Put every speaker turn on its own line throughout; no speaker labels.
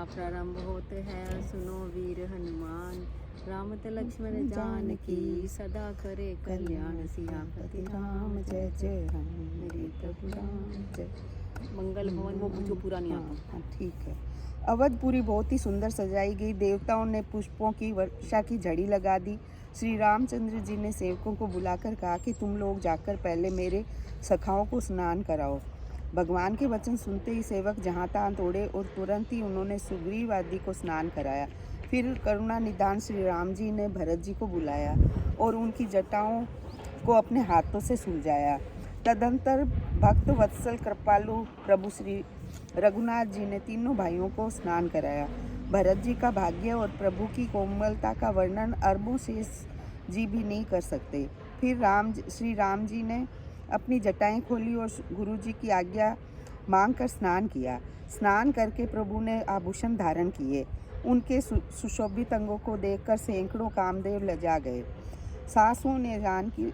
प्रारंभ होते हैं, सुनो वीर हनुमान। रामत लक्ष्मण जानकी सदा करे कल्याण। सियापति राम जय जय राम, मेरे प्रभु राम जय। मंगल भवन वो जो पूरा नहीं आता।
हाँ, ठीक है। अवधपुरी बहुत ही सुंदर सजाई गई। देवताओं ने पुष्पों की वर्षा की झड़ी लगा दी। श्री रामचंद्र जी ने सेवकों को बुलाकर कहा कि तुम लोग जाकर पहले मेरे सखाओं को स्नान कराओ। भगवान के वचन सुनते ही सेवक जहाँ तहाँ दौड़े और तुरंत ही उन्होंने सुग्रीव आदि को स्नान कराया। फिर करुणा निदान श्री राम जी ने भरत जी को बुलाया और उनकी जटाओं को अपने हाथों से सुलझाया। तदंतर भक्त वत्सल कृपालु प्रभु श्री रघुनाथ जी ने तीनों भाइयों को स्नान कराया। भरत जी का भाग्य और प्रभु की कोमलता का वर्णन अरबों शेष जी भी नहीं कर सकते। फिर श्री राम जी ने अपनी जटाएं खोली और गुरु जी की आज्ञा मांगकर स्नान किया। स्नान करके प्रभु ने आभूषण धारण किए। उनके सुशोभित अंगों को देखकर सैकड़ों कामदेव लजा गए। सासुओं ने जानकी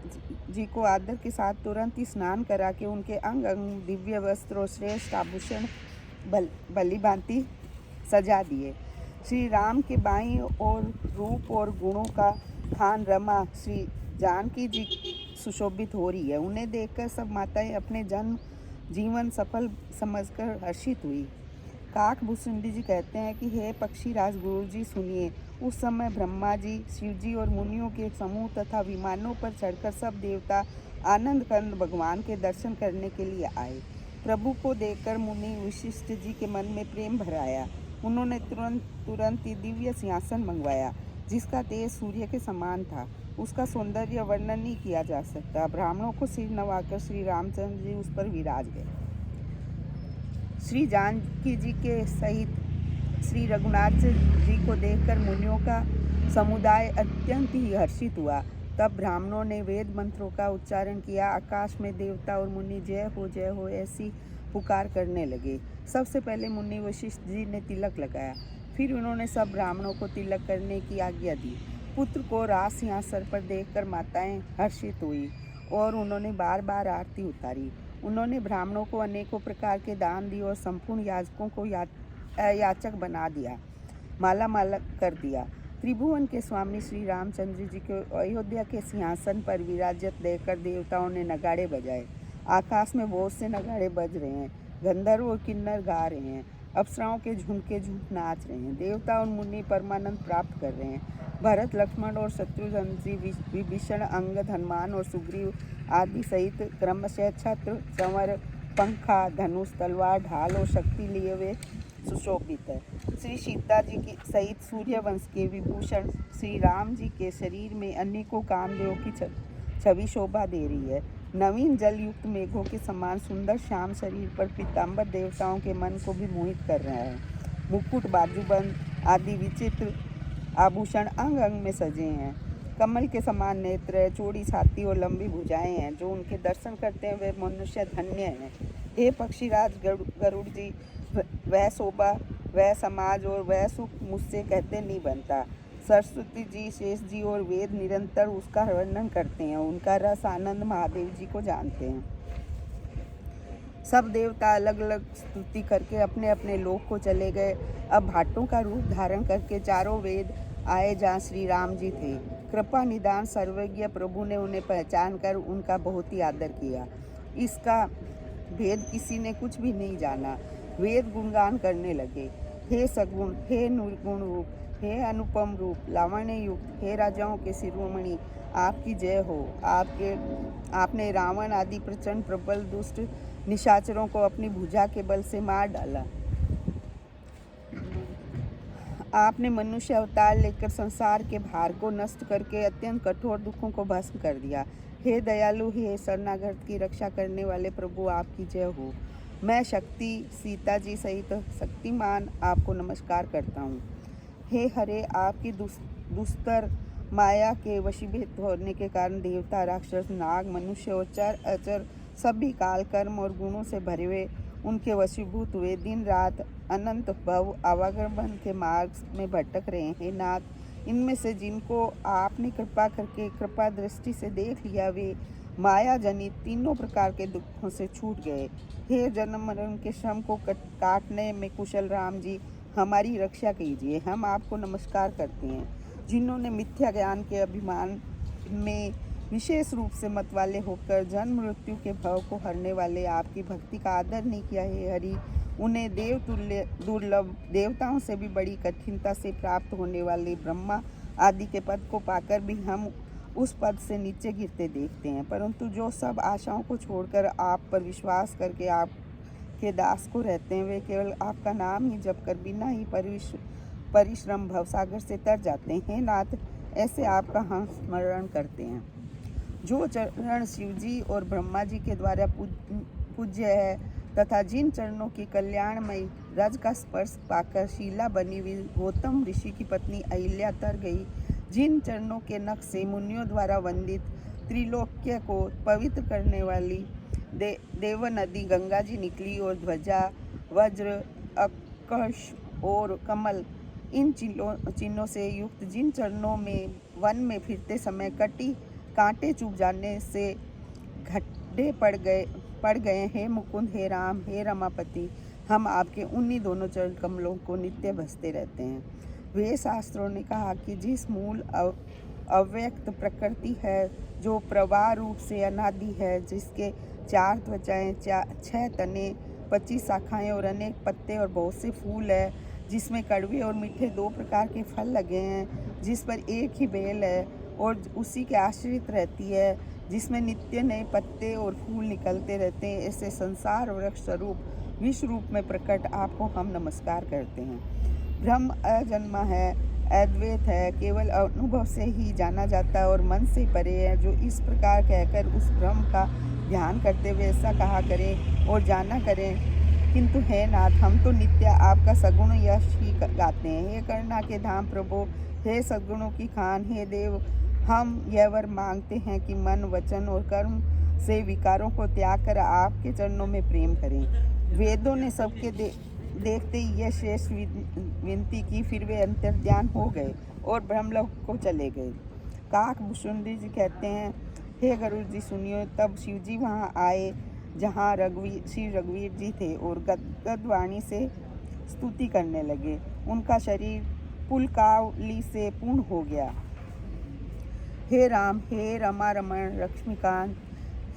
जी को आदर के साथ तुरंत ही स्नान करा के उनके अंग अंग दिव्य वस्त्र और श्रेष्ठ आभूषण भली भांति सजा दिए। श्री राम के बाईं और रूप और गुणों का खान रमा श्री जानकी जी सुशोभित हो रही है। उन्हें देखकर सब माताएं अपने जन्म जीवन सफल समझकर हर्षित हुई। काक भूसुंडी जी कहते हैं कि हे पक्षी राज गुरु जी सुनिए, उस समय ब्रह्मा जी, शिव जी और मुनियों के समूह तथा विमानों पर चढ़कर सब देवता आनंद कंद भगवान के दर्शन करने के लिए आए। प्रभु को देखकर मुनि वशिष्ठ जी के मन में प्रेम भर आया। उन्होंने तुरंत ही दिव्य सिंहासन मंगवाया जिसका तेज सूर्य के समान था। उसका सौंदर्य वर्णन नहीं किया जा सकता। ब्राह्मणों को सिर नवाकर श्री रामचंद्र जी उस पर विराज गए। श्री जानकी जी के सहित श्री रघुनाथ जी को देखकर मुनियों का समुदाय अत्यंत ही हर्षित हुआ। तब ब्राह्मणों ने वेद मंत्रों का उच्चारण किया। आकाश में देवता और मुनि जय हो ऐसी पुकार करने लगे। सबसे पहले मुनि वशिष्ठ जी ने तिलक लगाया। फिर उन्होंने सब ब्राह्मणों को तिलक करने की आज्ञा दी। पुत्र को राज सिंहासन पर देखकर माताएं हर्षित हुई और उन्होंने बार बार आरती उतारी। उन्होंने ब्राह्मणों को अनेकों प्रकार के दान दिए और संपूर्ण याचकों को याचक बना दिया, माला कर दिया। त्रिभुवन के स्वामी श्री रामचंद्र जी को अयोध्या के सिंहासन पर विराजत देखकर देवताओं ने नगाड़े बजाए। आकाश में बहुत से नगाड़े बज रहे हैं। गंधर्व और किन्नर गा रहे हैं। अप्सराओं के झुंड नाच रहे हैं। देवता और मुनि परमानंद प्राप्त कर रहे हैं। भरत, लक्ष्मण और शत्रुघ्न जी, विभीषण, अंगद, हनुमान और सुग्रीव आदि सहित क्रमशः छत्र, चंवर, पंखा, धनुष, तलवार, ढाल और शक्ति लिए वे सुशोभित है। श्री सीता जी की सहित सूर्यवंश के विभूषण श्री राम जी के शरीर में अनेकों कामदेव की छवि शोभा दे रही है। नवीन जल युक्त मेघों के समान सुंदर श्याम शरीर पर पीताम्बर देवताओं के मन को भी मोहित कर रहा है। मुकुट, बाजूबंद आदि विचित्र आभूषण अंग अंग में सजे हैं। कमल के समान नेत्र, चौड़ी छाती और लंबी भुजाएं हैं। जो उनके दर्शन करते हैं वे मनुष्य धन्य हैं। हे पक्षीराज गरुड़ जी, वह शोभा, वह समाज और वह सुख मुझसे कहते नहीं बनता। सरस्वती जी, शेष जी और वेद निरंतर उसका वर्णन करते हैं। उनका रस आनंद महादेव जी को जानते हैं। सब देवता अलग अलग स्तुति करके अपने अपने लोक को चले गए। अब भाटों का रूप धारण करके चारों वेद आए जहाँ श्री राम जी थे। कृपा निदान सर्वज्ञ प्रभु ने उन्हें पहचान कर उनका बहुत ही आदर किया। इसका भेद किसी ने कुछ भी नहीं जाना। वेद गुणगान करने लगे। हे सगुण, हे निर्गुण रूप, हे अनुपम रूप, लावण्य युक्त, हे राजाओं के शिरोमणि, आपकी जय हो। आपने रावण आदि प्रचंड प्रबल दुष्ट निशाचरों को अपनी भुजा के बल से मार डाला। आपने मनुष्य अवतार लेकर संसार के भार को नष्ट करके अत्यंत कठोर दुखों को भस्म कर दिया। हे दयालु, हे शरणागत की रक्षा करने वाले प्रभु, आपकी जय हो। मैं शक्ति सीता जी सहित शक्तिमान आपको नमस्कार करता हूँ। हे हरे, आपकी दुस्तर माया के वशीभूत होने के कारण देवता, राक्षस, नाग, मनुष्य और चर अचर सभी काल, कर्म और गुणों से भरे हुए उनके वशीभूत हुए दिन रात अनंत भव आवागमन के मार्ग में भटक रहे हैं। नाथ, इनमें से जिनको आपने कृपा करके कृपा दृष्टि से देख लिया वे माया जनित तीनों प्रकार के दुखों से छूट गए। हे जन्म मरण के श्रम को काटने में कुशल राम जी, हमारी रक्षा कीजिए। हम आपको नमस्कार करते हैं। जिन्होंने मिथ्या ज्ञान के अभिमान में विशेष रूप से मतवाले होकर जन्म मृत्यु के भव को हरने वाले आपकी भक्ति का आदर नहीं किया है हरि, उन्हें देव तुल्य दुर्लभ देवताओं से भी बड़ी कठिनता से प्राप्त होने वाले ब्रह्मा आदि के पद को पाकर भी हम उस पद से नीचे गिरते देखते हैं। परंतु जो सब आशाओं को छोड़कर आप पर विश्वास करके आप के दास को रहते हैं, वे केवल आपका नाम ही जप कर बिना ही परिश्रम भवसागर से तर जाते हैं। नाथ, ऐसे आपका हम स्मरण करते हैं। जो चरण शिव जी और ब्रह्मा जी के द्वारा पूज्य है तथा जिन चरणों की कल्याणमयी रज का स्पर्श पाकर शीला बनी हुई गौतम ऋषि की पत्नी अहिल्या तर गई, जिन चरणों के नख से मुनियों द्वारा वंदित त्रिलोक्य को पवित्र करने वाली देव नदी गंगा जी निकली और ध्वजा वज्र अकर्ष और कमल इन चिन्हों से युक्त जिन चरणों में वन में फिरते समय कटी कांटे चुभ जाने से घट्टे पड़ गए, हे मुकुंद, हे राम, हे रमापति, हम आपके उन्हीं दोनों चरण कमलों को नित्य भजते रहते हैं। वे शास्त्रों ने कहा कि जिस मूल अव्यक्त प्रकृति है, जो प्रवाह रूप से अनादि है, जिसके 4 त्वचाएं, 6 तने, 25 शाखाएं और अनेक पत्ते और बहुत से फूल है, जिसमें कड़वे और मीठे 2 प्रकार के फल लगे हैं, जिस पर एक ही बेल है और उसी के आश्रित रहती है, जिसमें नित्य नए पत्ते और फूल निकलते रहते हैं, ऐसे संसार वृक्ष स्वरूप विश्व रूप में प्रकट आपको हम नमस्कार करते हैं। ब्रह्म अजन्मा है, अद्वैत है, केवल अनुभव से ही जाना जाता है और मन से परे है। जो इस प्रकार कहकर उस ब्रह्म का ध्यान करते हुए ऐसा कहा करें और जाना करें, किंतु हे नाथ, हम तो नित्य आपका सगुण यश ही गाते हैं। हे करुणा के धाम प्रभु, हे सद्गुणों की खान, हे देव, हम यह वर मांगते हैं कि मन, वचन और कर्म से विकारों को त्याग कर आपके चरणों में प्रेम करें। वेदों ने सबके देखते ही यह शेष विनती की, फिर वे अंतर्ध्यान हो गए और ब्रह्मलोक को चले गए। काकभूषुंडी जी कहते हैं, हे गरुड़ जी सुनियो। तब शिव जी वहाँ आए जहाँ श्री रघुवीर जी थे और गदगद वाणी से स्तुति करने लगे। उनका शरीर पुलकावली से पूर्ण हो गया। हे राम, हे रमा रमण लक्ष्मीकांत,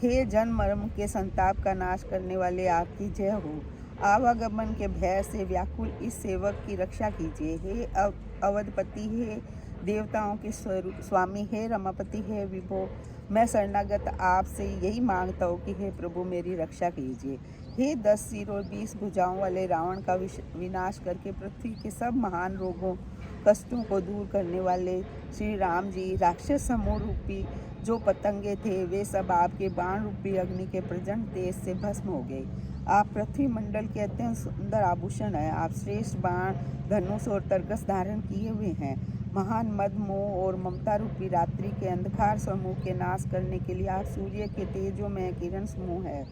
हे जन्म मर्म के संताप का नाश करने वाले, आपकी जय हो। आवागमन के भय से व्याकुल इस सेवक की रक्षा कीजिए। हे अवधपति, हे देवताओं के स्वामी, हे रमापति, हे विभो, मैं शरणागत आपसे यही मांगता हूँ कि हे प्रभु मेरी रक्षा कीजिए। हे 10 सिर और 20 भुजाओं वाले रावण का विनाश करके पृथ्वी के सब महान रोगों कष्टों को दूर करने वाले श्री राम जी, राक्षस समूह रूपी जो पतंगे थे, वे सब आपके बाण रूपी अग्नि के प्रचंड तेज से भस्म हो गए। आप पृथ्वी मंडल के अत्यंत सुंदर आभूषण हैं। आप श्रेष्ठ बाण, धनुष और तरकस धारण किए हुए हैं। महान मद, मोह और ममता रूपी रात्रि के अंधकार समूह के नाश करने के लिए आप सूर्य के तेजों में किरण समूह है।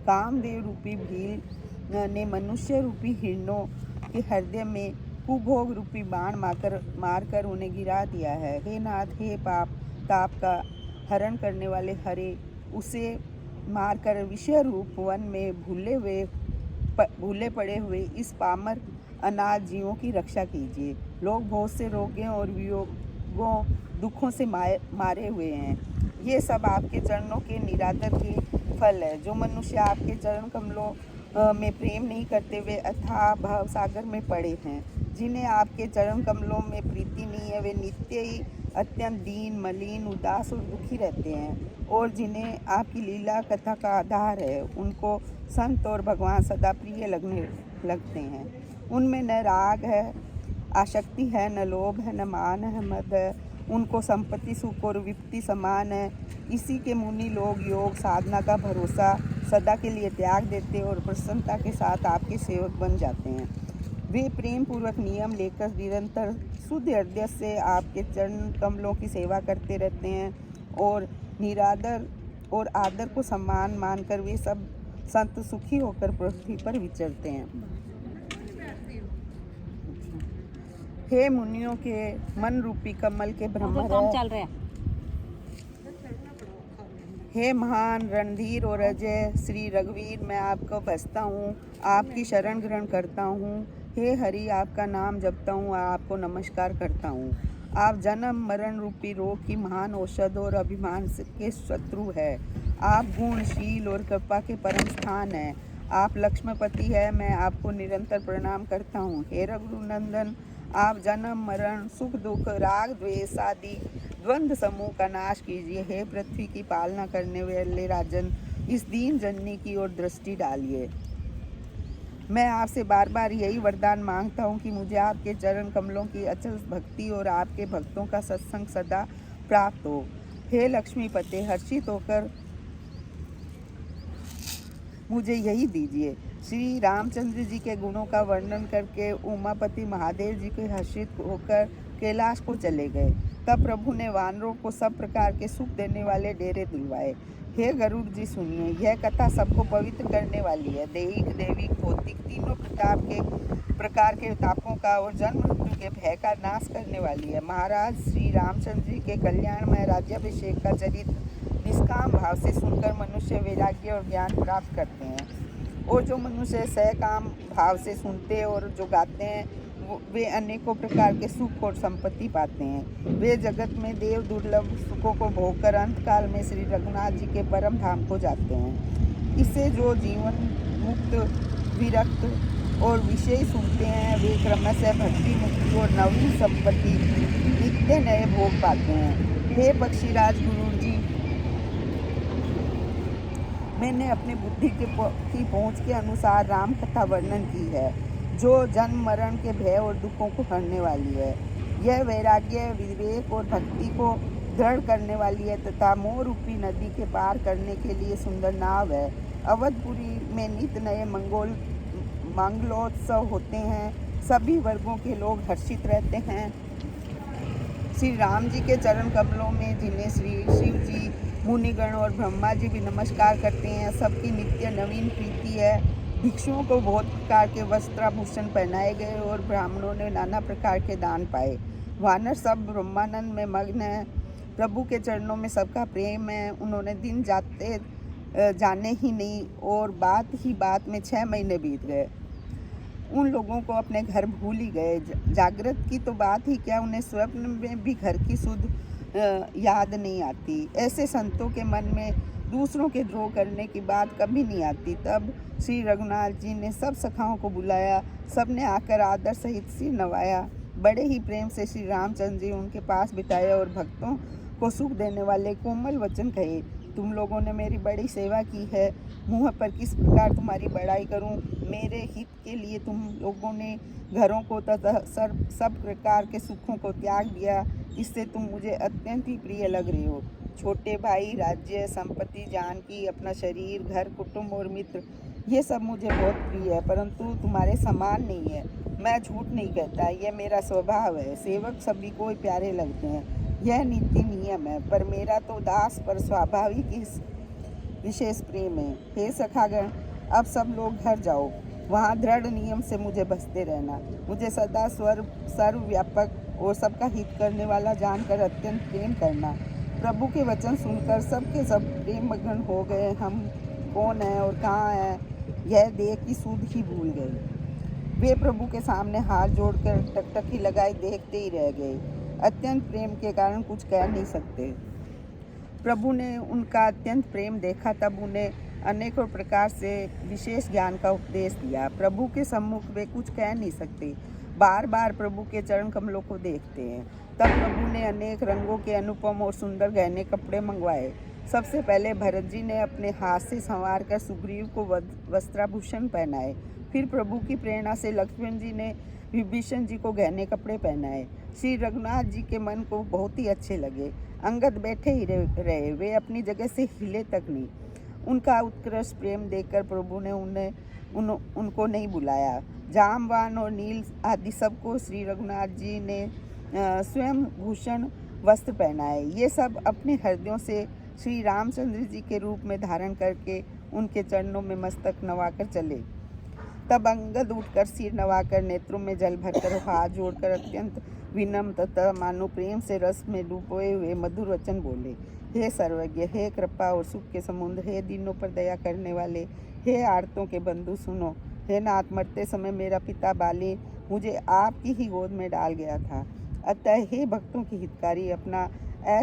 कामदेव रूपी भील ने मनुष्य रूपी हिरणों के हृदय में कुभोग रूपी बाण मारकर उन्हें गिरा दिया है। हे नाथ, हे पाप ताप का हरण करने वाले हरे, उसे मारकर विषय रूप वन में भूले पड़े हुए इस पामर अनाथ जीवों की रक्षा कीजिए। लोग बहुत से रोगों और वियोगों दुखों से मारे हुए हैं। ये सब आपके चरणों के निरादर के फल है। जो मनुष्य आपके चरण कमलों में प्रेम नहीं करते, वे अथाह भव सागर में पड़े हैं। जिन्हें आपके चरण कमलों में प्रीति नहीं है, वे नित्य ही अत्यंत दीन, मलिन, उदास और दुखी रहते हैं। और जिन्हें आपकी लीला कथा का आधार है, उनको संत और भगवान सदा प्रिय लगते हैं। उनमें न राग है, आसक्ति है, न लोभ है, न मान है, मद है। उनको संपत्ति, सुख और विपत्ति समान है। इसी के मुनि लोग योग साधना का भरोसा सदा के लिए त्याग देते और प्रसन्नता के साथ आपके सेवक बन जाते हैं। वे प्रेम पूर्वक नियम लेकर निरंतर शुद्ध हृदय से आपके चरण कमलों की सेवा करते रहते हैं और निरादर और आदर को सम्मान मानकर वे सब संत सुखी होकर पृथ्वी पर विचरते हैं। हे मुनियों के मन रूपी कमल के भ्रमर,
चल रहा है।
हे महान रणधीर और अजय श्री रघुवीर, मैं आपको भजता हूँ, आपकी शरण ग्रहण करता हूँ। हे हरि, आपका नाम जपता हूँ, आपको नमस्कार करता हूँ। आप जन्म मरण रूपी रोग की महान औषध और अभिमान के शत्रु है। आप गुणशील और कृपा के परम स्थान है। आप लक्ष्मीपति है, मैं आपको निरंतर प्रणाम करता हूँ। हे रघुनंदन, आप जन्म मरण सुख दुख राग द्वेष आदि द्वंद्व समूह का नाश कीजिए। हे पृथ्वी की पालना करने वाले राजन, इस दीन जननी की ओर दृष्टि डालिए। मैं आपसे बार बार यही वरदान मांगता हूँ कि मुझे आपके चरण कमलों की अचल भक्ति और आपके भक्तों का सत्संग सदा प्राप्त हो। हे लक्ष्मीपते, हर्षित होकर मुझे यही दीजिए। श्री रामचंद्र जी के गुणों का वर्णन करके उमापति महादेव जी के हर्षित होकर कैलाश को चले गए। तब प्रभु ने वानरों को सब प्रकार के सुख देने वाले डेरे दिलवाए। हे गरुड़ जी, सुनिए, यह कथा सबको पवित्र करने वाली है। दैहिक दैविक भौतिक तीनों प्रकार के तापों का और जन्म मृत्यु के भय का नाश करने वाली है। महाराज श्री रामचंद्र जी के कल्याणमय राज्याभिषेक का चरित्र निष्काम भाव से सुनकर मनुष्य वैराग्य और ज्ञान प्राप्त करते हैं, और जो मनुष्य सकाम भाव से सुनते और जो गाते हैं वे अनेकों प्रकार के सुख और संपत्ति पाते हैं। वे जगत में देव दुर्लभ सुखों को भोगकर अंत काल में श्री रघुनाथ जी के परम धाम को जाते हैं। इससे जो जीवन मुक्त विरक्त और विषय सुनते हैं वे क्रमशः भक्ति मुक्ति और नवीन संपत्ति नित्य नए भोग पाते हैं। हे पक्षीराज गुरु जी, मैंने अपनी बुद्धि की पहुँच के अनुसार राम कथा वर्णन की है, जो जन्म मरण के भय और दुखों को हरने वाली है। यह वैराग्य विवेक और भक्ति को दृढ़ करने वाली है तथा मोह रूपी नदी के पार करने के लिए सुंदर नाव है। अवधपुरी में नित्य नए मंगलोत्सव होते हैं। सभी वर्गों के लोग हर्षित रहते हैं। श्री राम जी के चरण कमलों में जिन्हें श्री शिव जी, मुनिगण और ब्रह्मा जी भी नमस्कार करते हैं, सबकी नित्य नवीन प्रीति है। भिक्षुओं को बहुत प्रकार के वस्त्राभूषण पहनाए गए और ब्राह्मणों ने नाना प्रकार के दान पाए। वानर सब ब्रह्मानंद में मग्न हैं। प्रभु के चरणों में सबका प्रेम है। उन्होंने दिन जाने ही नहीं और बात ही बात में 6 महीने बीत गए। उन लोगों को अपने घर भूल ही गए। जागृत की तो बात ही क्या, उन्हें स्वप्न में भी घर की सुध याद नहीं आती। ऐसे संतों के मन में दूसरों के द्रोह करने की बात कभी नहीं आती। तब श्री रघुनाथ जी ने सब सखाओं को बुलाया। सबने आकर आदर सहित सिर नवाया। बड़े ही प्रेम से श्री रामचंद्र जी उनके पास बिठाए और भक्तों को सुख देने वाले कोमल वचन कहे। तुम लोगों ने मेरी बड़ी सेवा की है, मुँह पर किस प्रकार तुम्हारी बड़ाई करूं। मेरे हित के लिए तुम लोगों ने घरों को तथा सब प्रकार के सुखों को त्याग दिया। इससे तुम मुझे अत्यंत ही प्रिय लग रहे हो। छोटे भाई, राज्य, संपत्ति, जानकी, अपना शरीर, घर, कुटुंब और मित्र, ये सब मुझे बहुत प्रिय है, परंतु तुम्हारे समान नहीं है। मैं झूठ नहीं कहता, यह मेरा स्वभाव है। सेवक सभी को प्यारे लगते हैं, यह नीति नियम है, पर मेरा तो दास पर स्वाभाविक ही विशेष प्रेम है। हे सखागण, अब सब लोग घर जाओ, वहाँ दृढ़ नियम से मुझे बसते रहना। मुझे सदा सर्वव्यापक और सबका हित करने वाला जानकर अत्यंत प्रेम करना। प्रभु के वचन सुनकर सबके सब प्रेम मग्न हो गए। हम कौन है और कहाँ है यह देख की सूद ही भूल गए। वे प्रभु के सामने हाथ जोड़कर टकटकी लगाए देखते ही रह गए। अत्यंत प्रेम के कारण कुछ कह नहीं सकते। प्रभु ने उनका अत्यंत प्रेम देखा, तब उन्हें अनेकों प्रकार से विशेष ज्ञान का उपदेश दिया। प्रभु के सम्मुख वे कुछ कह नहीं सकते, बार बार प्रभु के चरण कमलों को देखते हैं। तब प्रभु ने अनेक रंगों के अनुपम और सुंदर गहने कपड़े मंगवाए। सबसे पहले भरत जी ने अपने हाथ से संवार कर सुग्रीव को वस्त्राभूषण पहनाए। फिर प्रभु की प्रेरणा से लक्ष्मण जी ने विभीषण जी को गहने कपड़े पहनाए। श्री रघुनाथ जी के मन को बहुत ही अच्छे लगे। अंगद बैठे ही रहे, वे अपनी जगह से हिले तक नहीं। उनका उत्कृष्ट प्रेम देखकर प्रभु ने उनको नहीं बुलाया। जामवान और नील आदि सबको श्री रघुनाथ जी ने स्वयं भूषण वस्त्र पहनाए। ये सब अपने हृदयों से श्री रामचंद्र जी के रूप में धारण करके उनके चरणों में मस्तक नवाकर चले। तब अंगद उठकर सिर नवाकर नेत्रों में जल भरकर हाथ जोड़कर अत्यंत विनम्र तथा मानो प्रेम से रस में डूबे हुए मधुर वचन बोले। हे सर्वज्ञ, हे कृपा और सुख के समुद्र, हे दीनों पर दया करने वाले, हे आर्तों के बंधु, सुनो। हे नाथ, मरते समय मेरा पिता बाली मुझे आपकी ही गोद में डाल गया था। अतः हे भक्तों की हितकारी, अपना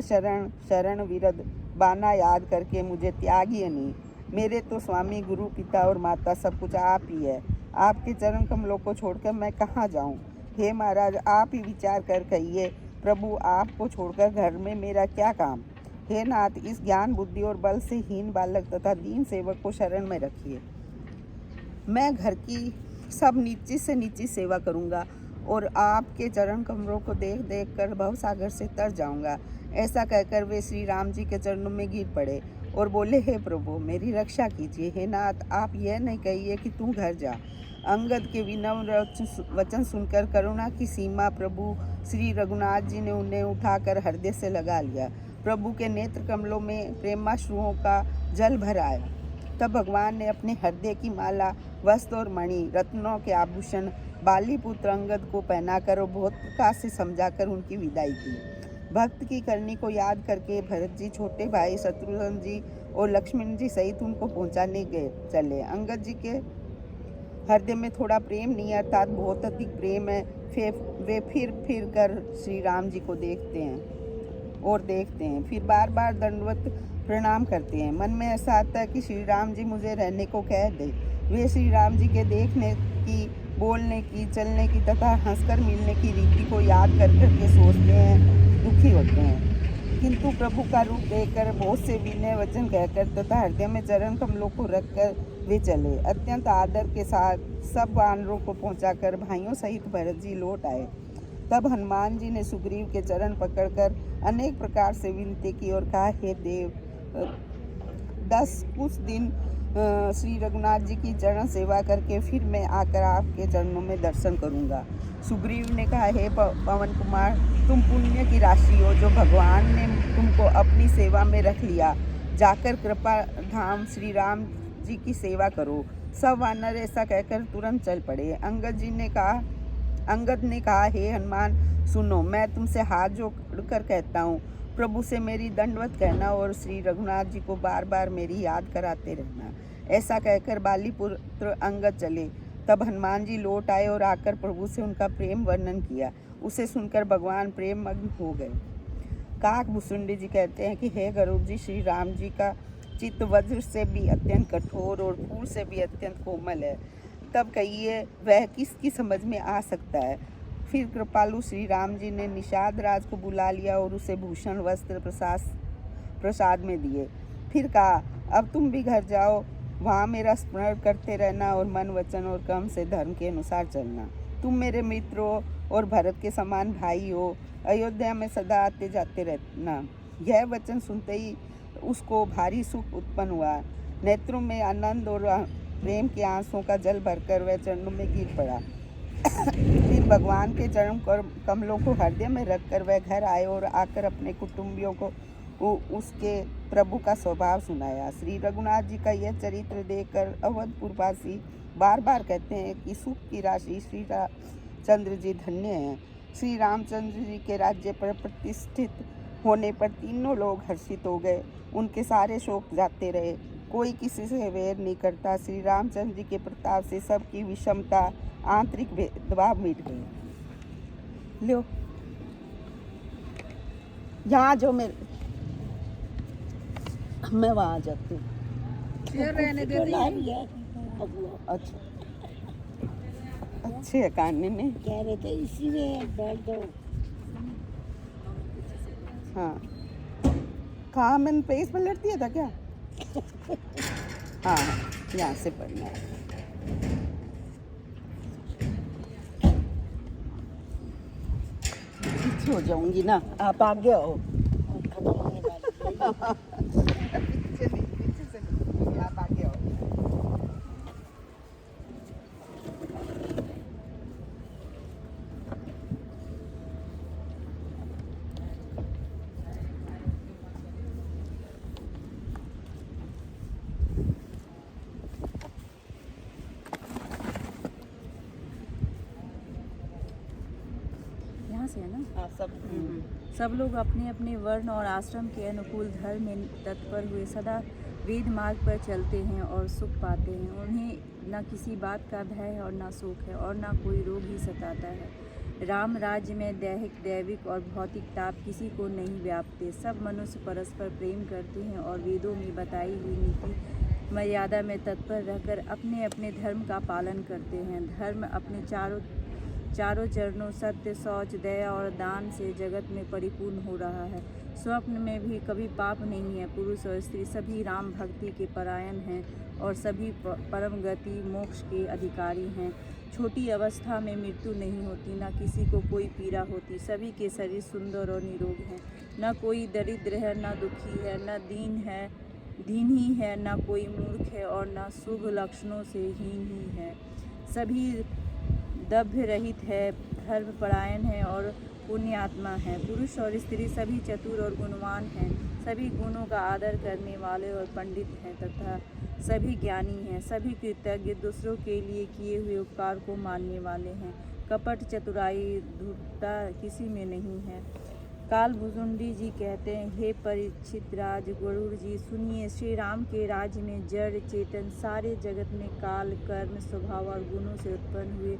शरण शरण विरद बाना याद करके मुझे त्यागिए नहीं। मेरे तो स्वामी, गुरु, पिता और माता सब कुछ आप ही है। आपके चरण कमलों को छोड़कर मैं कहाँ जाऊँ? हे महाराज, आप ही विचार कर कहिए, प्रभु आपको छोड़कर घर में मेरा क्या काम? हे नाथ, इस ज्ञान बुद्धि और बल से हीन बालक तथा दीन सेवक को शरण में रखिए। मैं घर की सब नीची से नीची सेवा करूंगा और आपके चरण कमलों को देख देख कर भवसागर से तर जाऊंगा। ऐसा कहकर वे श्री राम जी के चरणों में गिर पड़े और बोले, हे प्रभु, मेरी रक्षा कीजिए। हे नाथ, आप यह नहीं कहिए कि तू घर जा। अंगद के विनम्र वचन सुनकर करुणा की सीमा प्रभु श्री रघुनाथ जी ने उन्हें उठाकर हृदय से लगा लिया। प्रभु के नेत्र कमलों में प्रेमाश्रुओं का जल भर आया। तब भगवान ने अपने हृदय की माला, वस्त्र और मणि, रत्नों के आभूषण बाली पुत्र अंगद को पहनाकर और बहुत प्रकाश से समझाकर उनकी विदाई की। भक्त की करनी को याद करके भरत जी, छोटे भाई शत्रुघ्न जी और लक्ष्मण जी सहित उनको पहुंचाने गए चले। अंगद जी के हृदय में थोड़ा प्रेम नहीं, अर्थात बहुत अधिक प्रेम है। वे फिर कर श्री राम जी को देखते हैं, फिर बार बार दंडवत प्रणाम करते हैं। मन में ऐसा आता है कि श्री राम जी मुझे रहने को कह दे। वे श्री राम जी के देखने की, बोलने की, चलने की तथा हंसकर मिलने की रीति को याद कर करके सोचते हैं, दुखी होते हैं। किंतु प्रभु का रूप देखकर बहुत से विनय वचन कहकर तथा हृदय में चरण कमलों को रखकर वे चले। अत्यंत आदर के साथ सब वानरों को पहुंचाकर भाइयों सहित भरत जी लौट आए। तब हनुमान जी ने सुग्रीव के चरण पकड़कर अनेक प्रकार से विनती की और कहा, हे देव, 10 कुछ दिन श्री रघुनाथ जी की चरण सेवा करके फिर मैं आकर आपके चरणों में दर्शन करूंगा। सुग्रीव ने कहा, हे पवन कुमार, तुम पुण्य की राशि हो जो भगवान ने तुमको अपनी सेवा में रख लिया। जाकर कृपा धाम श्री राम जी की सेवा करो। सब वानर ऐसा कहकर तुरंत चल पड़े। अंगद ने कहा, हे हनुमान, सुनो, मैं तुमसे हाथ जोड़कर कहता हूँ, प्रभु से मेरी दंडवत कहना और श्री रघुनाथ जी को बार बार मेरी याद कराते रहना। ऐसा कहकर बाली पुत्र अंगद चले। तब हनुमान जी लौट आए और आकर प्रभु से उनका प्रेम वर्णन किया। उसे सुनकर भगवान प्रेम मग्न हो गए। काक भुसुंडी जी कहते हैं कि हे गरुड़ जी, श्री राम जी का चित्त वज्र से भी अत्यंत कठोर और फूल से भी अत्यंत कोमल है। तब कहिए वह किसकी समझ में आ सकता है। फिर कृपालु श्री राम जी ने निषाद राज को बुला लिया और उसे भूषण, वस्त्र, प्रसाद में दिए। फिर कहा, अब तुम भी घर जाओ, वहाँ मेरा स्मरण करते रहना और मन, वचन और कर्म से धर्म के अनुसार चलना। तुम मेरे मित्र हो और भरत के समान भाई हो। अयोध्या में सदा आते जाते रहना। यह वचन सुनते ही उसको भारी सुख उत्पन्न हुआ। नेत्रों में आनंद और प्रेम के आंसुओं का जल भरकर वह चरणों में गिर पड़ा। फिर भगवान के चरण कमलों को हृदय में रखकर वह घर आए और आकर अपने कुटुंबियों को उसके प्रभु का स्वभाव सुनाया। श्री रघुनाथ जी का यह चरित्र देखकर अवधपुरवासी बार बार कहते हैं कि सुख की राशि श्री रामचंद्र जी धन्य हैं। श्री रामचंद्र जी के राज्य पर प्रतिष्ठित होने पर तीनों लोग हर्षित हो गए। उनके सारे शोक जाते रहे। कोई किसी से वैर नहीं करता। श्री रामचंद्र जी के प्रताप से सबकी विषमता, आंतरिक भेदभाव मिट गए। लो, यहाँ जो मैं वहाँ जाती हूँ। अच्छा, अच्छे है कानने में,
कह रहे थे इसी में बैठ दो।
हाँ, कहाँ मैंने पेज पलट दिया था क्या? हाँ, यहाँ से पढ़ना है। पीछे हो जाऊंगी ना, आप आगे आओ। पीछे से नहीं, आप आगे आओ।
यहाँ से है ना?
हाँ,
सब लोग अपने अपने वर्ण और आश्रम के अनुकूल धर्म में तत्पर हुए सदा
वेद मार्ग पर चलते हैं और सुख पाते हैं। उन्हें न किसी बात का भय है और न शोक है और न कोई रोग ही सताता है। राम राज्य में दैहिक, दैविक और भौतिक ताप किसी को नहीं व्यापते। सब मनुष्य परस्पर प्रेम करते हैं और वेदों में बताई हुई नीति मर्यादा में तत्पर रहकर अपने अपने धर्म का पालन करते हैं। धर्म अपने चारों चरणों सत्य, शौच, दया और दान से जगत में परिपूर्ण हो रहा है। स्वप्न में भी कभी पाप नहीं है। पुरुष और स्त्री सभी राम भक्ति के परायण हैं और सभी परम गति मोक्ष के अधिकारी हैं। छोटी अवस्था में मृत्यु नहीं होती, न किसी को कोई पीड़ा होती। सभी के शरीर सुंदर और निरोग हैं। न कोई दरिद्र है, न दुखी है, न दीन ही है, न कोई मूर्ख है और न शुभ लक्षणों से हीन ही है। सभी दभ्य रहित है, धर्म परायण है और पुण्यात्मा है। पुरुष और स्त्री सभी चतुर और गुणवान हैं। सभी गुणों का आदर करने वाले और पंडित हैं तथा सभी ज्ञानी हैं। सभी कृतज्ञ, दूसरों के लिए किए हुए उपकार को मानने वाले हैं। कपट, चतुराई, धूर्तता किसी में नहीं है। काल भुजुंडी जी कहते हैं, हे परीक्षित राज गरुड़ जी, सुनिए, श्री राम के राज्य में जड़ चेतन सारे जगत में काल, कर्म, स्वभाव और गुणों से उत्पन्न हुए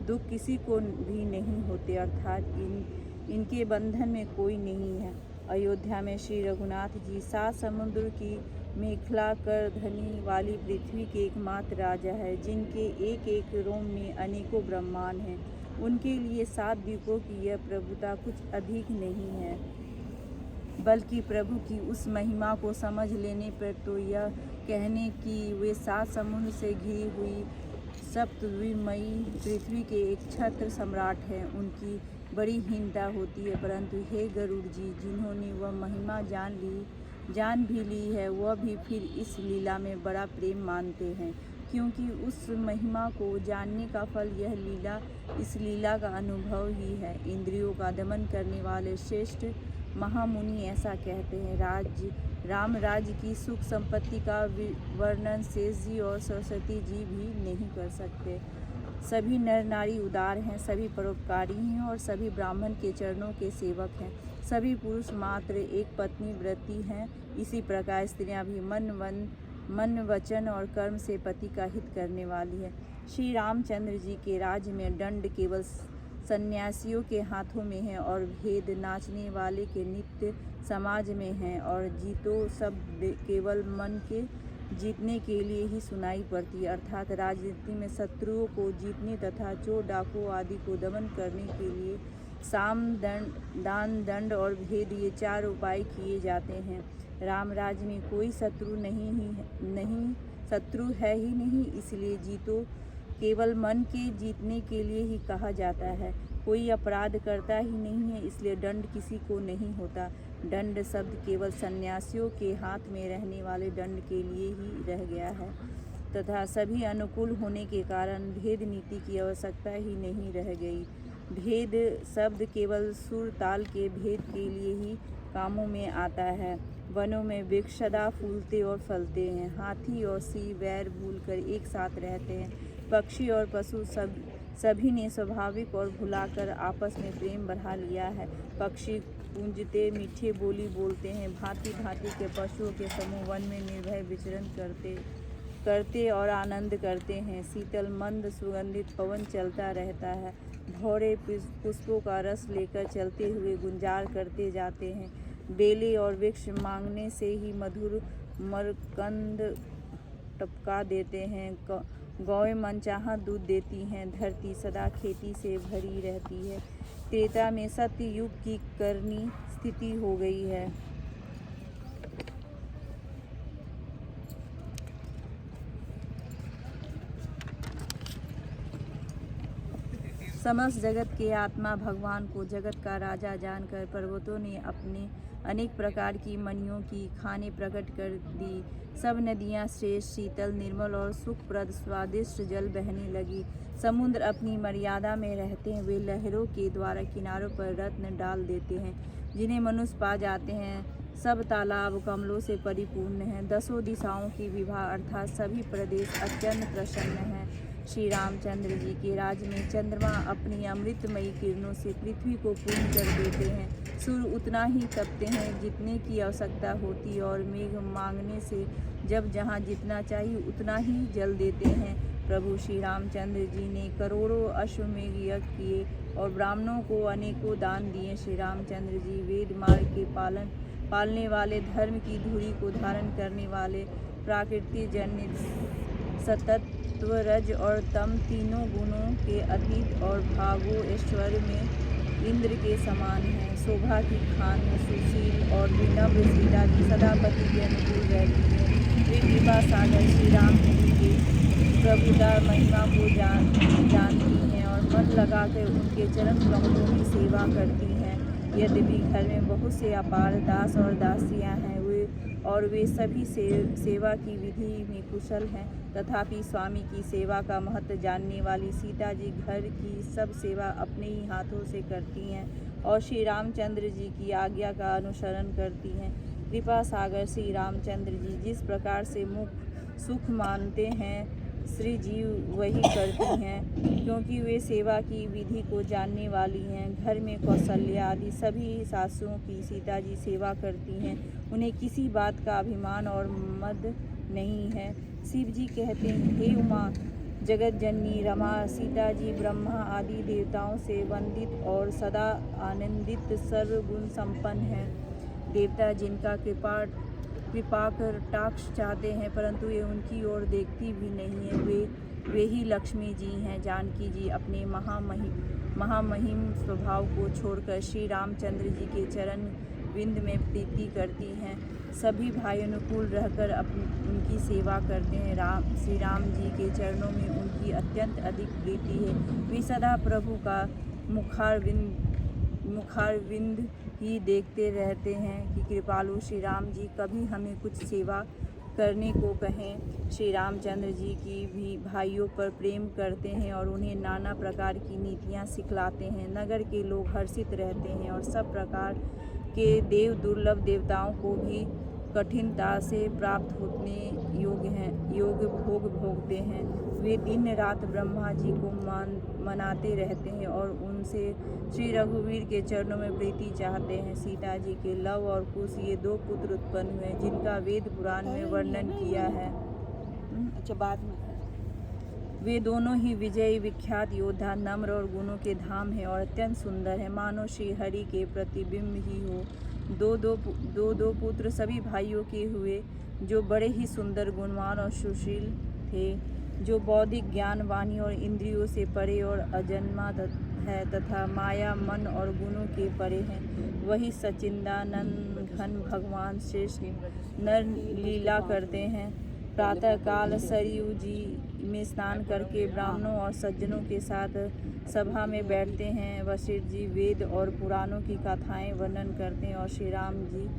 दुख किसी को भी नहीं होते, अर्थात इनके बंधन में कोई नहीं है। अयोध्या में श्री रघुनाथ जी 7 समुद्र की मेखला कर धनी वाली पृथ्वी के एकमात्र राजा है, जिनके एक एक रोम में अनेकों ब्रह्मांड हैं। उनके लिए 7 द्वीपों की यह प्रभुता कुछ अधिक नहीं है, बल्कि प्रभु की उस महिमा को समझ लेने पर तो यह कहने कि वे 7 समुद्र से घिरी हुई सप्तद्वीपमयी पृथ्वी के एक छत्र सम्राट हैं, उनकी बड़ी हीनता होती है। परंतु हे गरुड़ जी, जिन्होंने वह महिमा जान भी ली है, वह भी फिर इस लीला में बड़ा प्रेम मानते हैं, क्योंकि उस महिमा को जानने का फल यह लीला, इस लीला का अनुभव ही है। इंद्रियों का दमन करने वाले श्रेष्ठ महामुनि ऐसा कहते हैं, राम राज्य की सुख संपत्ति का वर्णन शेष जी और सरस्वती जी भी नहीं कर सकते। सभी नर नारी उदार हैं, सभी परोपकारी हैं और सभी ब्राह्मण के चरणों के सेवक हैं। सभी पुरुष मात्र एक पत्नी व्रती हैं। इसी प्रकार स्त्रियां भी मन, वचन और कर्म से पति का हित करने वाली है। श्री रामचंद्र जी के राज्य में दंड केवल सन्यासियों के हाथों में है और भेद नाचने वाले के नित्य समाज में है, और जीतो सब केवल मन के जीतने के लिए ही सुनाई पड़ती है, अर्थात राजनीति में शत्रुओं को जीतने तथा चोर डाकू आदि को दमन करने के लिए साम, दान, दंड और भेद, ये 4 उपाय किए जाते हैं। राम राज्य में कोई शत्रु है ही नहीं, इसलिए जीतो केवल मन के जीतने के लिए ही कहा जाता है। कोई अपराध करता ही नहीं है, इसलिए दंड किसी को नहीं होता। दंड शब्द केवल सन्यासियों के हाथ में रहने वाले दंड के लिए ही रह गया है तथा सभी अनुकूल होने के कारण भेद नीति की आवश्यकता ही नहीं रह गई। भेद शब्द केवल सुर ताल के भेद के लिए ही कामों में आता है। वनों में वृक्ष सदा फूलते और फलते हैं। हाथी और सिंह वैर भूलकर एक साथ रहते हैं। पक्षी और पशु सभी ने स्वाभाविक और भुलाकर आपस में प्रेम बढ़ा लिया है। पक्षी गूंजते मीठे बोली बोलते हैं। भांति भांति के पशुओं के समूह वन में निर्भय विचरण करते और आनंद करते हैं। शीतल मंद सुगंधित पवन चलता रहता है। भौरे पुष्पों का रस लेकर चलते हुए गुंजार करते जाते हैं। बेले और वृक्ष मांगने से ही मधुर मरकंद टपका देते हैं। गौएं मनचाहा दूध देती हैं। धरती सदा खेती से भरी रहती है। त्रेता में सत्य युग की करनी स्थिति हो गई है। समस्त जगत के आत्मा भगवान को जगत का राजा जानकर पर्वतों ने अपने अनेक प्रकार की मणियों की खाने प्रकट कर दी। सब नदियाँ श्रेष्ठ, शीतल, निर्मल और सुखप्रद स्वादिष्ट जल बहने लगी। समुद्र अपनी मर्यादा में रहते हैं। वे लहरों के द्वारा किनारों पर रत्न डाल देते हैं, जिन्हें मनुष्य पा जाते हैं। सब तालाब कमलों से परिपूर्ण हैं। 10 दिशाओं की विभा अर्थात सभी प्रदेश अत्यंत प्रसन्न हैं। श्री रामचंद्र जी के राज्य में चंद्रमा अपनी अमृतमयी किरणों से पृथ्वी को पूर्ण कर देते हैं। सूर्य उतना ही तपते हैं जितने की आवश्यकता होती है, और मेघ मांगने से जब जहाँ जितना चाहिए उतना ही जल देते हैं। प्रभु श्री रामचंद्र जी ने करोड़ों अश्वमेघ यज्ञ किए और ब्राह्मणों को अनेकों दान दिए। श्री रामचंद्र जी वेद मार्ग के पालने वाले, धर्म की धुरी को धारण करने वाले, प्राकृतिक जन्य सतत्व, रज और तम तीनों गुणों के अतीत और भागो ऐश्वर्य में इंद्र के समान हैं। शोभा की खान में सुशील और विनम्र सीता जी सदा पति के अनुकूल रहती हैं। वे कृपा सागर श्री राम जी के प्रभुता महिमा को जानती हैं और मन लगाकर उनके चरण कमलों की सेवा करती हैं। यद्यपि घर में बहुत से अपार दास और दासियां हैं, वे सभी सेवा की विधि में कुशल हैं, तथापि स्वामी की सेवा का महत्व जानने वाली सीता जी घर की सब सेवा अपने ही हाथों से करती हैं और श्री रामचंद्र जी की आज्ञा का अनुसरण करती हैं। कृपा सागर श्री रामचंद्र जी जिस प्रकार से सुख मानते हैं, श्री जी वही करती हैं, क्योंकि वे सेवा की विधि को जानने वाली हैं। घर में कौशल्या आदि सभी सासुओं की सीता जी सेवा करती हैं। उन्हें किसी बात का अभिमान और मद नहीं है। शिव जी कहते हैं, हे उमा जगत जननी रमा, सीता जी ब्रह्मा आदि देवताओं से वंदित और सदा आनंदित सर्वगुण संपन्न हैं। देवता जिनका कृपा कर टाक्ष चाहते हैं, परंतु ये उनकी ओर देखती भी नहीं है, वे ही लक्ष्मी जी हैं। जानकी जी अपने महामहिम स्वभाव को छोड़कर श्री रामचंद्र जी के चरण विंद में प्रीति करती हैं। सभी भाई अनुकूल रहकर उनकी सेवा करते हैं। श्री राम जी के चरणों में उनकी अत्यंत अधिक प्रीति है। वे सदा प्रभु का मुखारविंद ही देखते रहते हैं कि कृपालु श्री राम जी कभी हमें कुछ सेवा करने को कहें। श्री रामचंद्र जी की भी भाइयों पर प्रेम करते हैं और उन्हें नाना प्रकार की नीतियाँ सिखलाते हैं। नगर के लोग हर्षित रहते हैं और सब प्रकार के दुर्लभ देवताओं को भी कठिनता से प्राप्त होने योग्य भोग भोगते हैं। वे दिन रात ब्रह्मा जी को मनाते रहते हैं और उनसे श्री रघुवीर के चरणों में प्रीति चाहते हैं। सीता जी के लव और कुश ये दो पुत्र उत्पन्न हुए, जिनका वेद पुराण में वर्णन किया है।
अच्छा, बाद में
वे दोनों ही विजयी विख्यात योद्धा, नम्र और गुणों के धाम हैं और अत्यंत सुंदर है, मानो श्री हरि के प्रतिबिंब ही हो। दो पुत्र सभी भाइयों के हुए, जो बड़े ही सुंदर, गुणवान और सुशील थे, जो बौद्धिक ज्ञान, वाणी और इंद्रियों से परे और अजन्मा है तथा माया, मन और गुणों के परे हैं। वही सच्चिदानंद घन भगवान श्रेष्ठ नर लीला करते हैं। प्रातःकाल सरयू जी में स्नान करके ब्राह्मणों और सज्जनों के साथ सभा में बैठते हैं। वशिष्ठ जी वेद और पुराणों की कथाएं वर्णन करते हैं और श्री राम जी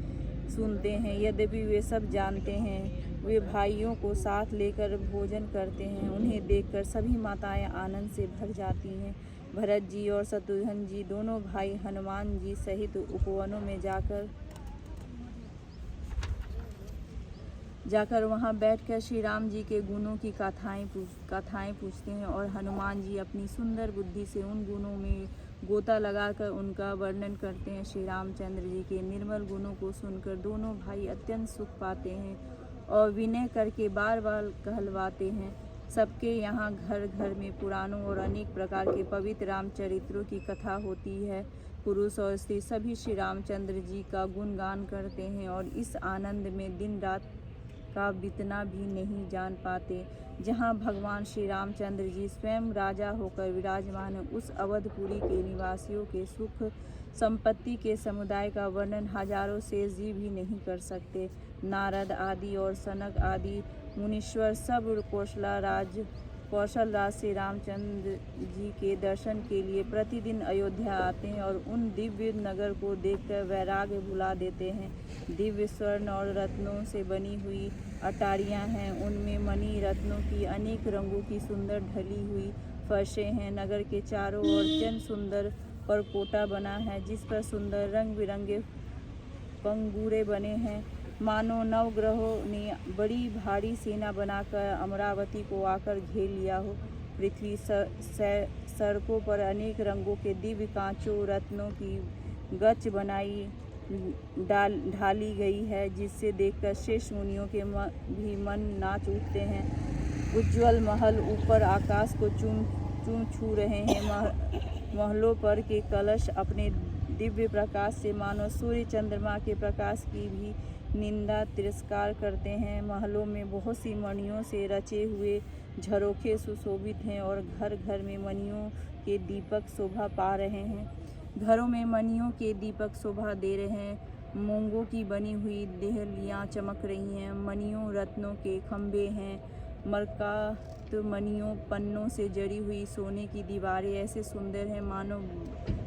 सुनते हैं। यद्यपि वे सब जानते हैं, वे भाइयों को साथ लेकर भोजन करते हैं। उन्हें देखकर सभी माताएं आनंद से भर जाती हैं। भरत जी और शत्रुघ्न जी दोनों भाई हनुमान जी सहित उपवनों में जाकर वहां बैठकर श्री राम जी के गुणों की कथाएं पूछते हैं और हनुमान जी अपनी सुंदर बुद्धि से उन गुणों में गोता लगाकर उनका वर्णन करते हैं। श्री रामचंद्र जी के निर्मल गुणों को सुनकर दोनों भाई अत्यंत सुख पाते हैं और विनय करके बार बार कहलवाते हैं। सबके यहाँ घर घर में पुराणों और अनेक प्रकार के पवित्र रामचरित्रों की कथा होती है। पुरुष और स्त्री सभी श्री रामचंद्र जी का गुणगान करते हैं और इस आनंद में दिन रात का बीतना भी नहीं जान पाते। जहाँ भगवान श्री रामचंद्र जी स्वयं राजा होकर विराजमान है, उस अवधपुरी के निवासियों के सुख संपत्ति के समुदाय का वर्णन हजारों शेष जी भी नहीं कर सकते। नारद आदि और सनक आदि मुनीश्वर सब कौशल राज श्री रामचंद्र जी के दर्शन के लिए प्रतिदिन अयोध्या आते हैं और उन दिव्य नगर को देखकर वैराग्य भुला देते हैं। दिव्य स्वर्ण और रत्नों से बनी हुई अटारियां हैं, उनमें मणि रत्नों की अनेक रंगों की सुंदर ढली हुई फर्शें हैं। नगर के चारों ओर अत्यंत सुंदर परकोटा बना है, जिस पर सुंदर रंग बिरंगे पंगूरे बने हैं, मानो नवग्रहों ने बड़ी भारी सेना बनाकर अमरावती को आकर घेर लिया हो। पृथ्वी सड़कों पर अनेक रंगों के दिव्य कांचों, रत्नों की गच बनाई ढाली गई है, जिससे देखकर श्रेष्ठ मुनियों के भी मन नाच उठते हैं। उज्ज्वल महल ऊपर आकाश को चूम छू रहे हैं। महलों पर के कलश अपने दिव्य प्रकाश से मानो सूर्य चंद्रमा के प्रकाश की भी निंदा तिरस्कार करते हैं। महलों में बहुत सी मणियों से रचे हुए झरोखे सुशोभित हैं और घर घर में मणियों के दीपक शोभा पा रहे हैं। घरों में मणियों के दीपक शोभा दे रहे हैं। मूंगों की बनी हुई देहलियाँ चमक रही हैं। मणियों रत्नों के खंभे हैं। मरकात मणियों पन्नों से जड़ी हुई सोने की दीवारें ऐसे सुंदर हैं मानो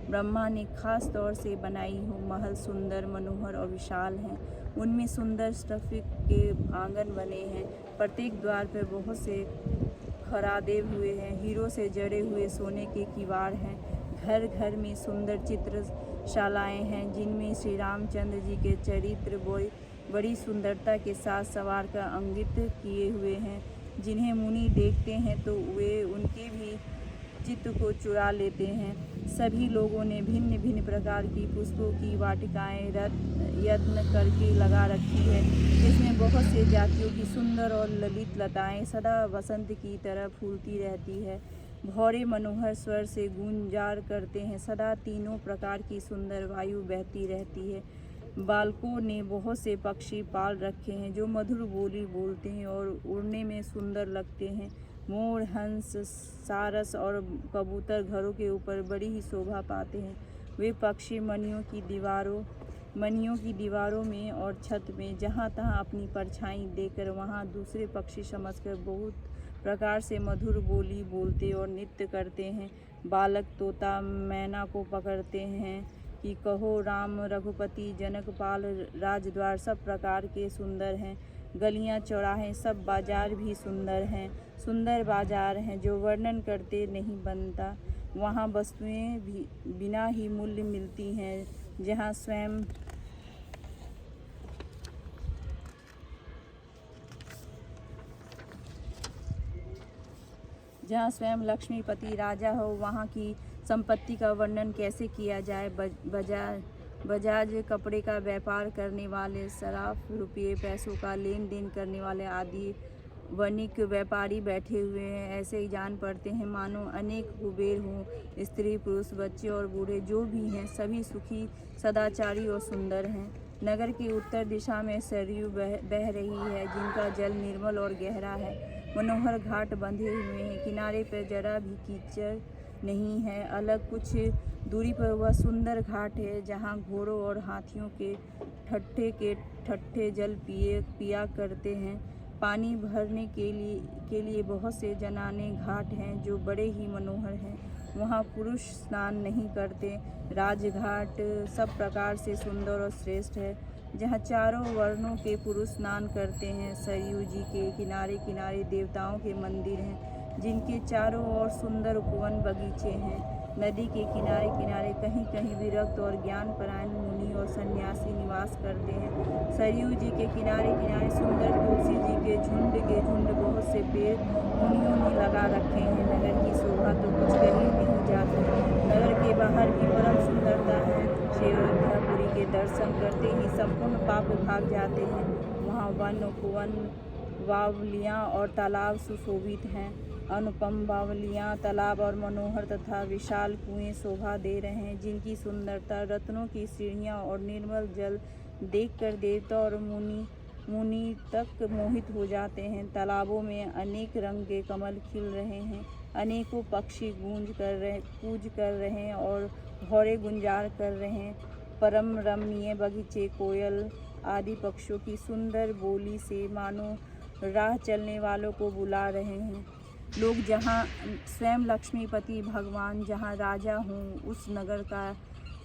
ब्रह्मा ने खास तौर से बनाई हो। महल सुंदर, मनोहर और विशाल हैं। उनमें सुंदर स्टफिक के आंगन बने हैं। प्रत्येक द्वार पर बहुत से खरादे हुए हैं। हीरों से जड़े हुए सोने के किवाड़ हैं। घर घर में सुंदर चित्रशालाएं हैं, जिनमें श्री रामचंद्र जी के चरित्र बड़ी सुंदरता के साथ सवार कर अंकित किए हुए हैं, जिन्हें मुनि देखते हैं तो वे उनके भी चित्त को चुरा लेते हैं। सभी लोगों ने भिन्न भिन्न प्रकार की पुष्पों की वाटिकाएं यत्न करके लगा रखी है, जिसमें बहुत से जातियों की सुंदर और ललित लताएं सदा वसंत की तरह फूलती रहती है। भौरे मनोहर स्वर से गुंजार करते हैं। सदा तीनों प्रकार की सुंदर वायु बहती रहती है। बालकों ने बहुत से पक्षी पाल रखे हैं, जो मधुर बोली बोलते हैं और उड़ने में सुंदर लगते हैं। मोर, हंस, सारस और कबूतर घरों के ऊपर बड़ी ही शोभा पाते हैं। वे पक्षी मणियों की दीवारों में और छत में जहाँ तहाँ अपनी परछाई देकर वहाँ दूसरे पक्षी समझकर बहुत प्रकार से मधुर बोली बोलते और नृत्य करते हैं। बालक तोता मैना को पकड़ते हैं कि कहो राम रघुपति जनकपाल राजद्वार सब प्रकार के सुंदर हैं। गलियां चौराहे सब बाजार भी सुंदर हैं। सुंदर बाजार हैं जो वर्णन करते नहीं बनता। वहाँ वस्तुएं भी बिना ही मूल्य मिलती हैं। जहाँ स्वयं लक्ष्मीपति राजा हो, वहाँ की संपत्ति का वर्णन कैसे किया जाए। बजाज कपड़े का व्यापार करने वाले, सराफ रुपये पैसों का लेन देन करने वाले आदि वणिक व्यापारी बैठे हुए हैं। ऐसे ही जान पड़ते हैं मानो अनेक कुबेर हों। स्त्री पुरुष बच्चे और बूढ़े जो भी हैं सभी सुखी, सदाचारी और सुंदर हैं। नगर की उत्तर दिशा में सरयू बह रही है, जिनका जल निर्मल और गहरा है। मनोहर घाट बंधे हुए हैं। किनारे पर जरा भी कीचड़ नहीं है। अलग कुछ दूरी पर वह सुंदर घाट है, जहाँ घोड़ों और हाथियों के ठट्ठे जल पिया करते हैं। पानी भरने के लिए बहुत से जनाने घाट हैं, जो बड़े ही मनोहर हैं। वहाँ पुरुष स्नान नहीं करते। राजघाट सब प्रकार से सुंदर और श्रेष्ठ है, जहाँ चारों वर्णों के पुरुष स्नान करते हैं। सरयू जी के किनारे किनारे देवताओं के मंदिर हैं, जिनके चारों ओर सुंदर उपवन बगीचे हैं। नदी के किनारे किनारे कहीं कहीं विरक्त और ज्ञानपरायण मुनि और सन्यासी निवास करते हैं। सरयू जी के किनारे किनारे सुंदर तुलसी जी के झुंड बहुत से पेड़ मुनियों ने लगा रखे हैं। नगर की शोभा तो कुछ कही नहीं जाती। नगर के बाहर की परम सुंदरता है। श्री अयोध्यापुरी के दर्शन करते ही संपूर्ण पाप भाग जाते हैं। वहाँ वन उपवन, बावलियाँ और तालाब सुशोभित हैं। अनुपम बावलियाँ, तालाब और मनोहर तथा विशाल कुएं शोभा दे रहे हैं, जिनकी सुंदरता, रत्नों की सीढ़ियाँ और निर्मल जल देखकर देवता और मुनि तक मोहित हो जाते हैं। तालाबों में अनेक रंग के कमल खिल रहे हैं। अनेकों पक्षी कूज कर रहे हैं और भौरे गुंजार कर रहे हैं। परम रमणीय बगीचे कोयल आदि पक्षियों की सुंदर बोली से मानो राह चलने वालों को बुला रहे हैं। लोग जहाँ स्वयं लक्ष्मीपति भगवान जहाँ राजा हों, उस नगर का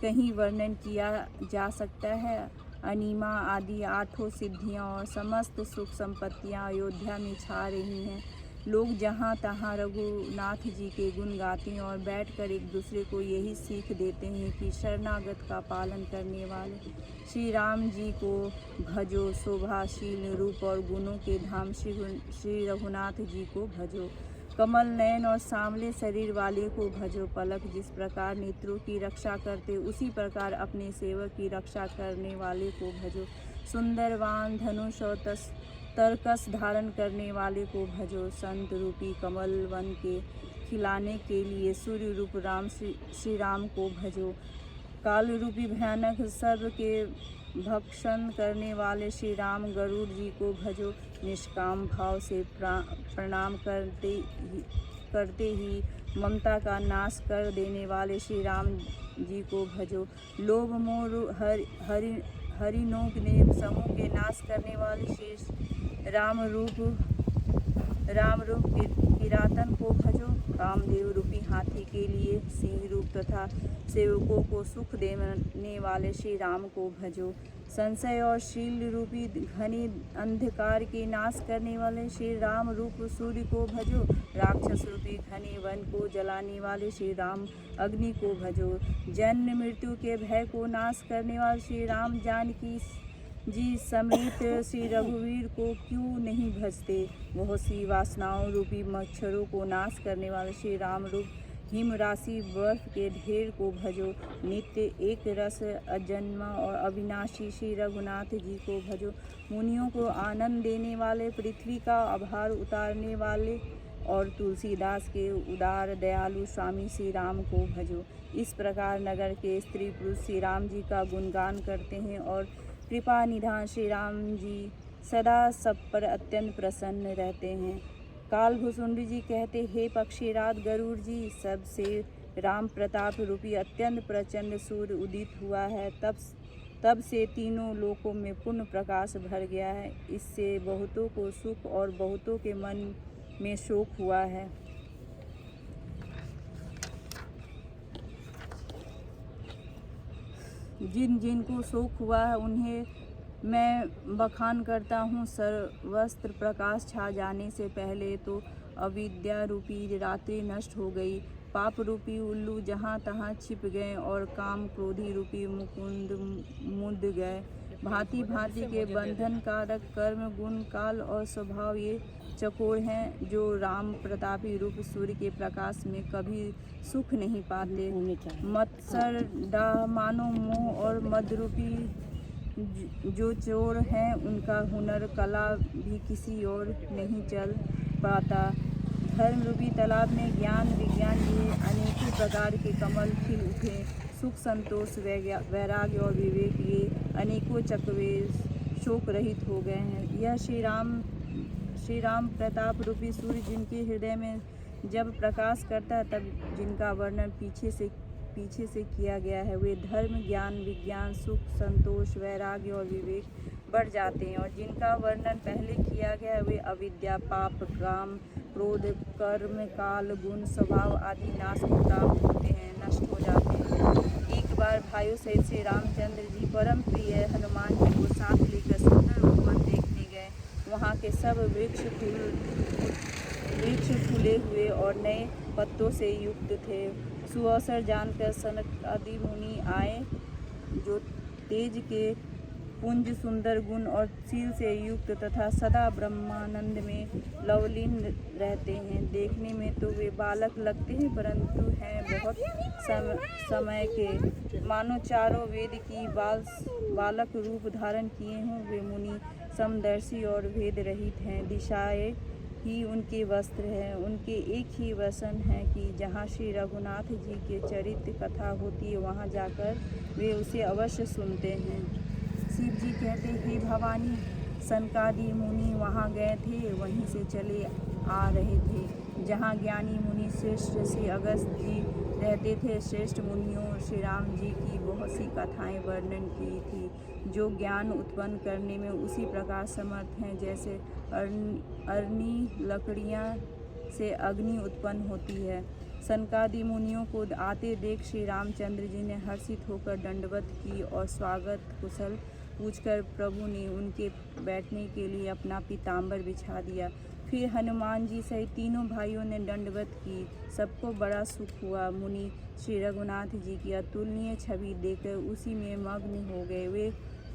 कहीं वर्णन किया जा सकता है। अनिमा आदि आठों सिद्धियाँ और समस्त सुख संपत्तियाँ अयोध्या में छा रही हैं। लोग जहाँ तहाँ रघुनाथ जी के गुण गाते हैं और बैठकर एक दूसरे को यही सीख देते हैं कि शरणागत का पालन करने वाले श्री राम जी को भजो। शोभाशील रूप और गुणों के धाम श्री रघुनाथ जी को भजो। कमल नयन और सांवले शरीर वाले को भजो। पलक जिस प्रकार नेत्रों की रक्षा करते उसी प्रकार अपने सेवक की रक्षा करने वाले को भजो। सुंदरवान धनुष और तरकस धारण करने वाले को भजो। संत रूपी कमल वन के खिलाने के लिए सूर्य रूप राम श्री राम को भजो। काल रूपी भयानक सर्प के भक्षण करने वाले श्री राम गरुड़ जी को भजो। निष्काम भाव से प्रणाम करते ही ममता का नाश कर देने वाले श्री राम जी को भजो। लोभ मोह हरिणों ने समूह के नाश करने वाले श्री राम रूप किरातन को भजो। कामदेव रूपी हाथी के लिए सिंह रूप तथा सेवकों को सुख देने वाले श्री राम को भजो। संशय और शील रूपी घने अंधकार के नाश करने वाले श्री राम रूप सूर्य को भजो। राक्षस रूपी घने वन को जलाने वाले श्री राम अग्नि को भजो। जन्म मृत्यु के भय को नाश करने वाले श्री राम जानकी जी समेत श्री रघुवीर को क्यों नहीं भजते। बहुत सी वासनाओं रूपी मच्छरों को नाश करने वाले श्री राम रूप हिम राशि बर्फ के ढेर को भजो। नित्य एक रस अजन्मा और अविनाशी श्री रघुनाथ जी को भजो। मुनियों को आनंद देने वाले पृथ्वी का आभार उतारने वाले और तुलसीदास के उदार दयालु स्वामी श्री राम को भजो। इस प्रकार नगर के स्त्री पुरुष श्री राम जी का गुणगान करते हैं और कृपा निधान श्री राम जी सदा सब पर अत्यंत प्रसन्न रहते हैं। काल भुसुंडी जी कहते, हे पक्षीराज गरुड़ जी, सबसे राम प्रताप रूपी अत्यंत प्रचंड सूर्य उदित हुआ है। तब से तीनों लोकों में पूर्ण प्रकाश भर गया है। इससे बहुतों को सुख और बहुतों के मन में शोक हुआ है। जिन जिन को शोक हुआ है उन्हें मैं बखान करता हूँ। सर्वस्त्र प्रकाश छा जाने से पहले तो अविद्या रूपी रात्रि नष्ट हो गई। पाप रूपी उल्लू जहाँ तहाँ छिप गए और काम क्रोधी रूपी मुकुंद मुद गए। भांति भांति के बंधन कारक कर्म गुण काल और स्वभाव ये चकोर हैं जो राम प्रतापी रूप सूर्य के प्रकाश में कभी सुख नहीं पाते। मत्सर डाह मानो मोह और मद रूपी जो चोर हैं उनका हुनर कला भी किसी और नहीं चल पाता। धर्म रूपी तालाब में ज्ञान विज्ञान ये अनेकों प्रकार के कमल खिल उठे। सुख संतोष वैराग्य और विवेक ये अनेकों चकवे शोक रहित हो गए हैं। यह श्री राम प्रताप रूपी सूर्य जिनके हृदय में जब प्रकाश करता है तब जिनका वर्णन पीछे से किया गया है वे धर्म ज्ञान विज्ञान सुख संतोष वैराग्य और विवेक बढ़ जाते हैं। और जिनका वर्णन पहले किया गया है वे अविद्या पाप काम क्रोध कर्म काल गुण स्वभाव आदि नाश होते हैं नष्ट हो जाते हैं। एक बार भाइयों सहित श्री रामचंद्र जी परम प्रिय हनुमान जी को साथ लेकर सुंदर उपवन देखने गए। वहाँ के सब वृक्ष फूले हुए और नए पत्तों से युक्त थे। सुअवसर जानकर सनक आदि मुनि आए जो तेज के पुंज सुंदर गुण और शील से युक्त तथा सदा ब्रह्मानंद में लवलीन रहते हैं। देखने में तो वे बालक लगते हैं परंतु हैं बहुत समय के, मानो चारों वेद की बालक रूप धारण किए हों। वे मुनि समदर्शी और भेद रहित हैं। दिशाएं ही उनके वस्त्र हैं। उनके एक ही वसन है कि जहाँ श्री रघुनाथ जी के चरित्र कथा होती है वहाँ जाकर वे उसे अवश्य सुनते हैं। शिव जी कहते, हे भवानी, सनकादि मुनि वहाँ गए थे, वहीं से चले आ रहे थे जहाँ ज्ञानी मुनि श्रेष्ठ श्री अगस्त जी रहते थे। श्रेष्ठ मुनियों श्री राम जी की बहुत सी कथाएं वर्णन की थी जो ज्ञान उत्पन्न करने में उसी प्रकार समर्थ हैं जैसे अरनी लकड़ियाँ से अग्नि उत्पन्न होती है। सनकादि मुनियों को आते देख श्री रामचंद्र जी ने हर्षित होकर दंडवत की और स्वागत कुशल पूछकर प्रभु ने उनके बैठने के लिए अपना पीताम्बर बिछा दिया। फिर हनुमान जी सहित तीनों भाइयों ने दंडवत की। सबको बड़ा सुख हुआ। मुनि श्री रघुनाथ जी की अतुलनीय छवि देखकर उसी में मग्न हो गए। वे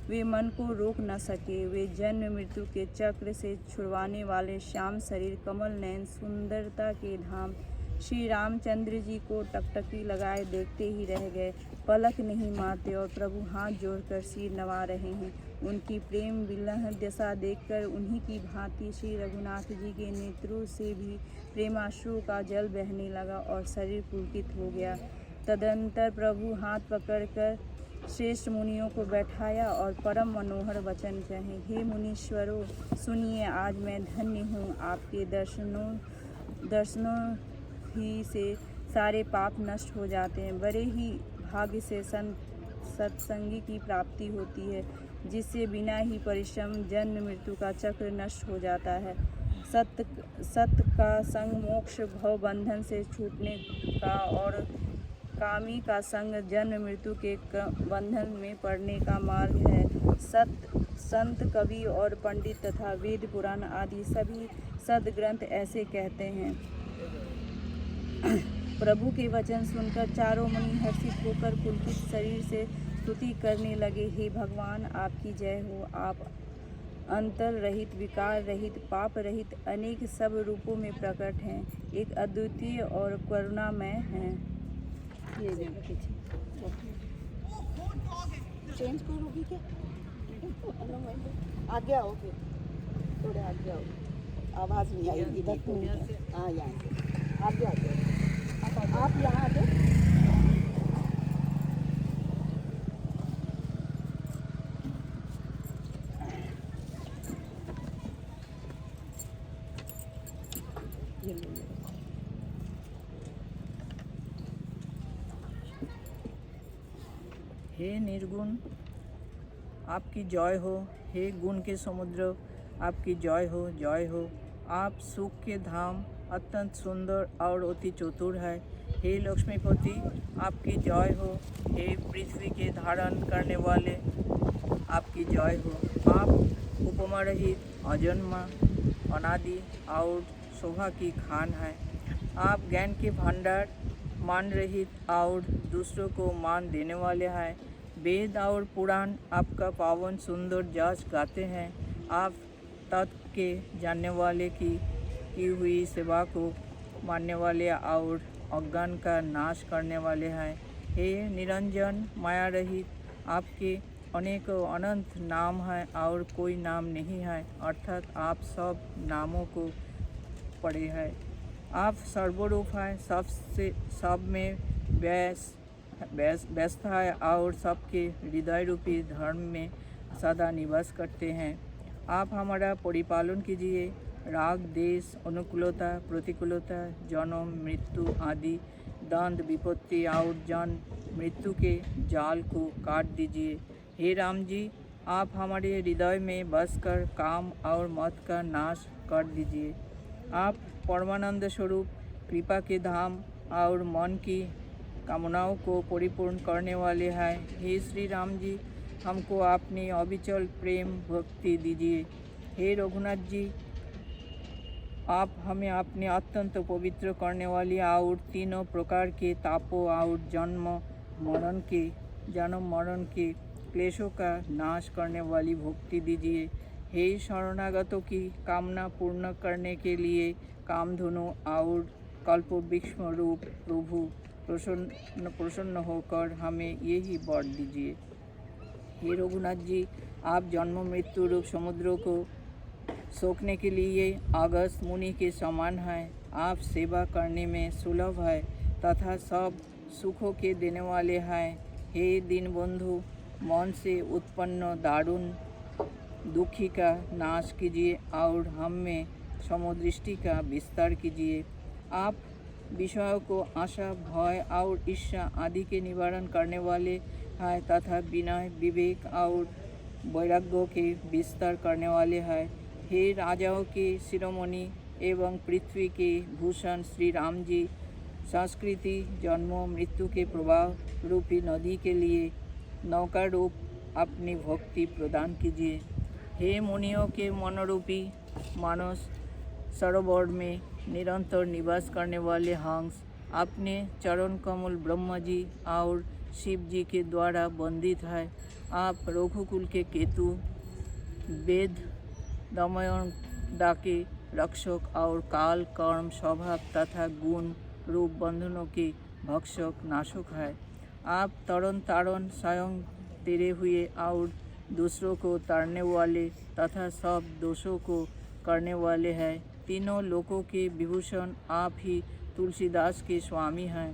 वे मन को रोक न सके। वे जन्म मृत्यु के चक्र से छुड़वाने वाले श्याम शरीर, कमल नयन, सुंदरता के धाम श्री रामचंद्र जी को टकटकी लगाए देखते ही रह गए। पलक नहीं मारते और प्रभु हाथ जोड़कर सिर नवा रहे हैं। उनकी प्रेम विलह दशा देखकर उन्हीं की भांति श्री रघुनाथ जी के नेत्रों से भी प्रेमाश्रु का जल बहने लगा और शरीर पुलकित हो गया। तदंतर प्रभु हाथ पकड़कर श्रेष्ठ मुनियों को बैठाया और परम मनोहर वचन कहे। हे मुनीश्वरों, सुनिए, आज मैं धन्य हूँ। आपके दर्शनों ही से सारे पाप नष्ट हो जाते हैं। बड़े ही भाग्य से सत्संगी की प्राप्ति होती है, जिससे बिना ही परिश्रम जन्म मृत्यु का चक्र नष्ट हो जाता है। सत्य का संग मोक्ष भव बंधन से छूटने का और कामी का संग जन्म मृत्यु के बंधन में पड़ने का मार्ग है। संत, कवि और पंडित तथा वेद पुराण आदि सभी सद्ग्रंथ ऐसे कहते हैं। प्रभु के वचन सुनकर चारों मुनि हर्षित होकर पुलकित शरीर से स्तुति करने लगे। हे भगवान, आपकी जय हो। आप अंतर रहित, विकार रहित, पाप रहित अनेक सब रूपों में प्रकट हैं। एक अद्वितीय और करुणामय हैं।
ये देखो
चेंज करोगी क्या? आगे आओ, फिर थोड़े आगे आओ, आवाज़ नहीं आएगी। हाँ, यहाँ आगे आगे आप यहाँ आ जाओ।
हे निर्गुण, आपकी जय हो। हे गुण के समुद्र, आपकी जय हो, जय हो। आप सुख के धाम, अत्यंत सुंदर और अति चतुर है। हे लक्ष्मीपति, आपकी जय हो। हे पृथ्वी के धारण करने वाले, आपकी जय हो। आप उपमा रहित, अजन्मा, अनादि और शोभा की खान है। आप ज्ञान के भंडार, मान रहित और दूसरों को मान देने वाले हैं। वेद और पुराण आपका पावन सुंदर जस गाते हैं। आप तत्व के जानने वाले की हुई सेवा को मानने वाले और अज्ञान का नाश करने वाले हैं। हे निरंजन, माया रहित, आपके अनेक अनंत नाम हैं और कोई नाम नहीं है, अर्थात आप सब नामों को पढ़े हैं। आप सर्वरूप हैं, सब में व्यस्त है और सबके हृदय रूपी धर्म में सदा निवास करते हैं। आप हमारा परिपालन कीजिए। राग, देश, अनुकूलता, प्रतिकूलता, जन्म, मृत्यु आदि दंड, विपत्ति और जन्म मृत्यु के जाल को काट दीजिए। हे राम जी, आप हमारे हृदय में बस कर काम और मत का नाश कर दीजिए। आप परमानंद स्वरूप, कृपा के धाम और मन की कामनाओं को परिपूर्ण करने वाले हैं। हे श्री राम जी, हमको अपनी अविचल प्रेम भक्ति दीजिए। हे रघुनाथ जी, आप हमें अपने अत्यंत पवित्र करने वाली और तीनों प्रकार के तापों और जन्म मरण के क्लेशों का नाश करने वाली भक्ति दीजिए। हे शरणागतों की कामना पूर्ण करने के लिए कामधेनु और कल्पवृक्ष रूप प्रभु प्रसन्न होकर हमें यही वर दीजिए। हे रघुनाथ जी, आप जन्म मृत्यु रूप समुद्रों को सोखने के लिए अगस्त मुनि के समान हैं। आप सेवा करने में सुलभ है तथा सब सुखों के देने वाले हैं। हे दीनबंधु, मन से उत्पन्न दारुण दुखी का नाश कीजिए और हम में समदृष्टि का विस्तार कीजिए। आप विषयों को आशा, भय और ईर्ष्या आदि के निवारण करने वाले हैं तथा विनय, विवेक और वैराग्य के विस्तार करने वाले हैं। हे राजाओं के शिरोमणि एवं पृथ्वी के भूषण श्री राम जी, संस्कृति, जन्म मृत्यु के प्रवाह रूपी नदी के लिए नौका रूप अपनी भक्ति प्रदान कीजिए। हे मुनियों के मनोरूपी मानस सरोवर में निरंतर निवास करने वाले हंस, अपने चरण कमल ब्रह्मा जी और शिव जी के द्वारा वंदित है। आप रघुकुल के केतु, वेद दमयंता के रक्षक और काल कर्म स्वभाव तथा गुण रूप बंधनों के भक्षक नाशक है। आप तरण तारण स्वयं तेरे हुए और दूसरों को तारने वाले तथा सब दोषों को करने वाले हैं। तीनों लोकों के विभूषण आप ही तुलसीदास के स्वामी हैं।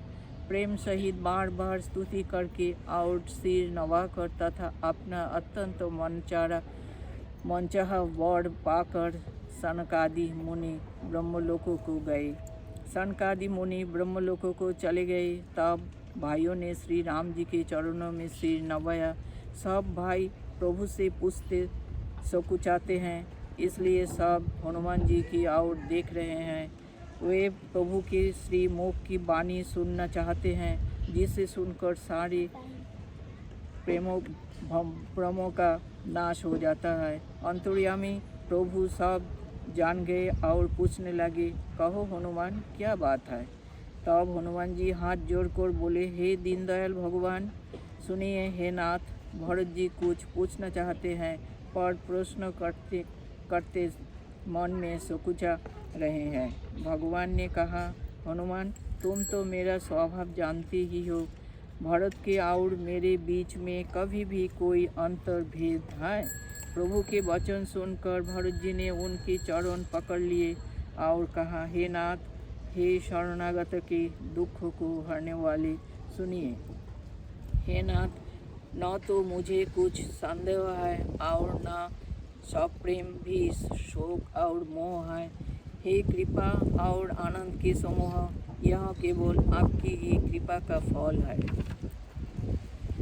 प्रेम सहित बार बार स्तुति करके और सिर नवाकर तथा अपना अत्यंत मनचाहा वर पाकर सनकादि मुनि ब्रह्मलोकों को गए। सनकादि मुनि ब्रह्मलोकों को चले गए। तब भाइयों ने श्री राम जी के चरणों में सिर नवाया। सब भाई प्रभु से पूछते सकुचाते हैं, इसलिए सब हनुमान जी की ओर देख रहे हैं। वे प्रभु के श्री मुख की वाणी सुनना चाहते हैं, जिसे सुनकर सारे भ्रमों का नाश हो जाता है। अंतर्यामी प्रभु सब जान गए और पूछने लगे, कहो हनुमान, क्या बात है? तब हनुमान जी हाथ जोड़कर बोले, हे दीनदयाल भगवान, सुनिए। हे नाथ, भरत जी कुछ पूछना चाहते हैं, पर प्रश्न करते करते मन में सकुचा रहे हैं। भगवान ने कहा, हनुमान, तुम तो मेरा स्वभाव जानते ही हो। भरत के और मेरे बीच में कभी भी कोई अंतर भेद है? प्रभु के वचन सुनकर भरत जी ने उनके चरण पकड़ लिए और कहा, हे नाथ, हे शरणागत के दुख को हरने वाले, सुनिए। हे नाथ, न तो मुझे कुछ संदेह है और न सप्रेम भी शोक और मोह है। हे कृपा और आनंद के समूह, यह केवल आपकी ही कृपा का फल है।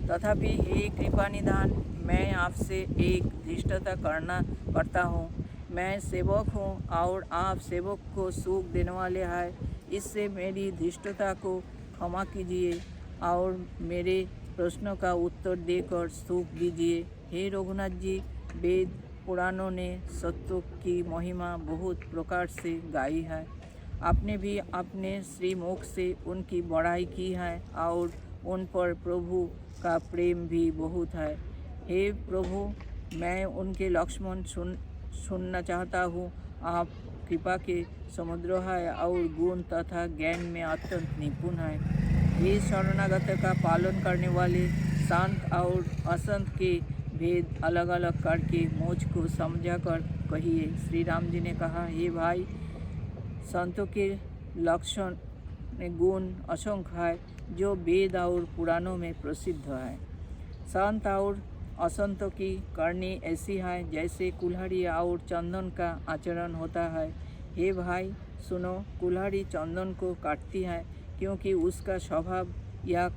तथापि हे कृपा निधान, मैं आपसे एक धृष्टता करता हूँ। मैं सेवक हूँ और आप सेवक को सुख देने वाले हैं। इससे मेरी धृष्टता को क्षमा कीजिए और मेरे प्रश्नों का उत्तर देकर सुख दीजिए। हे रघुनाथ जी, वेद पुराणों ने सत्यों की महिमा बहुत प्रकार से गाई है। आपने भी अपने श्रीमुख से उनकी बड़ाई की है और उन पर प्रभु का प्रेम भी बहुत है। हे प्रभु, मैं उनके लक्ष्मण सुनना चाहता हूँ। आप कृपा के समुद्र है और गुण तथा ज्ञान में अत्यंत निपुण है। हे शरणागत का पालन करने वाले, शांत और असंत के भेद अलग अलग करके मुझको समझा कर कहिए। श्री राम जी ने कहा, हे भाई, संतों के लक्षण गुण असंख्य है, जो वेद और पुराणों में प्रसिद्ध है। संत और असंतों की करनी ऐसी है जैसे कुल्हाड़ी और चंदन का आचरण होता है। हे भाई सुनो, कुल्हाड़ी चंदन को काटती है क्योंकि उसका स्वभाव या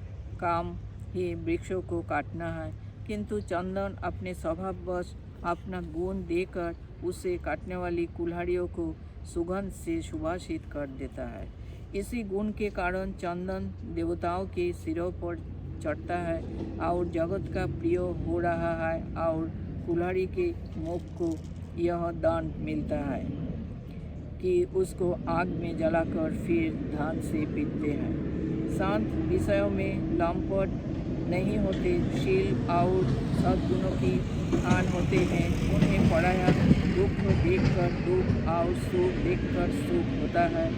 काम ही वृक्षों को काटना है, किंतु चंदन अपने स्वभाववश अपना गुण देकर उसे काटने वाली कुल्हाड़ियों को सुगंध से सुवासित कर देता है। इसी गुण के कारण चंदन देवताओं के सिरों पर चढ़ता है और जगत का प्रिय हो रहा है, और कुल्हाड़ी के मुख को यह दंड मिलता है कि उसको आग में जलाकर फिर धान से पीटते हैं। शांत विषयों में लंपट नहीं होते, शील और सद्गुणों की खान होते हैं। उन्हें पराया दुख देखकर दुख और सुख देखकर सुख होता है।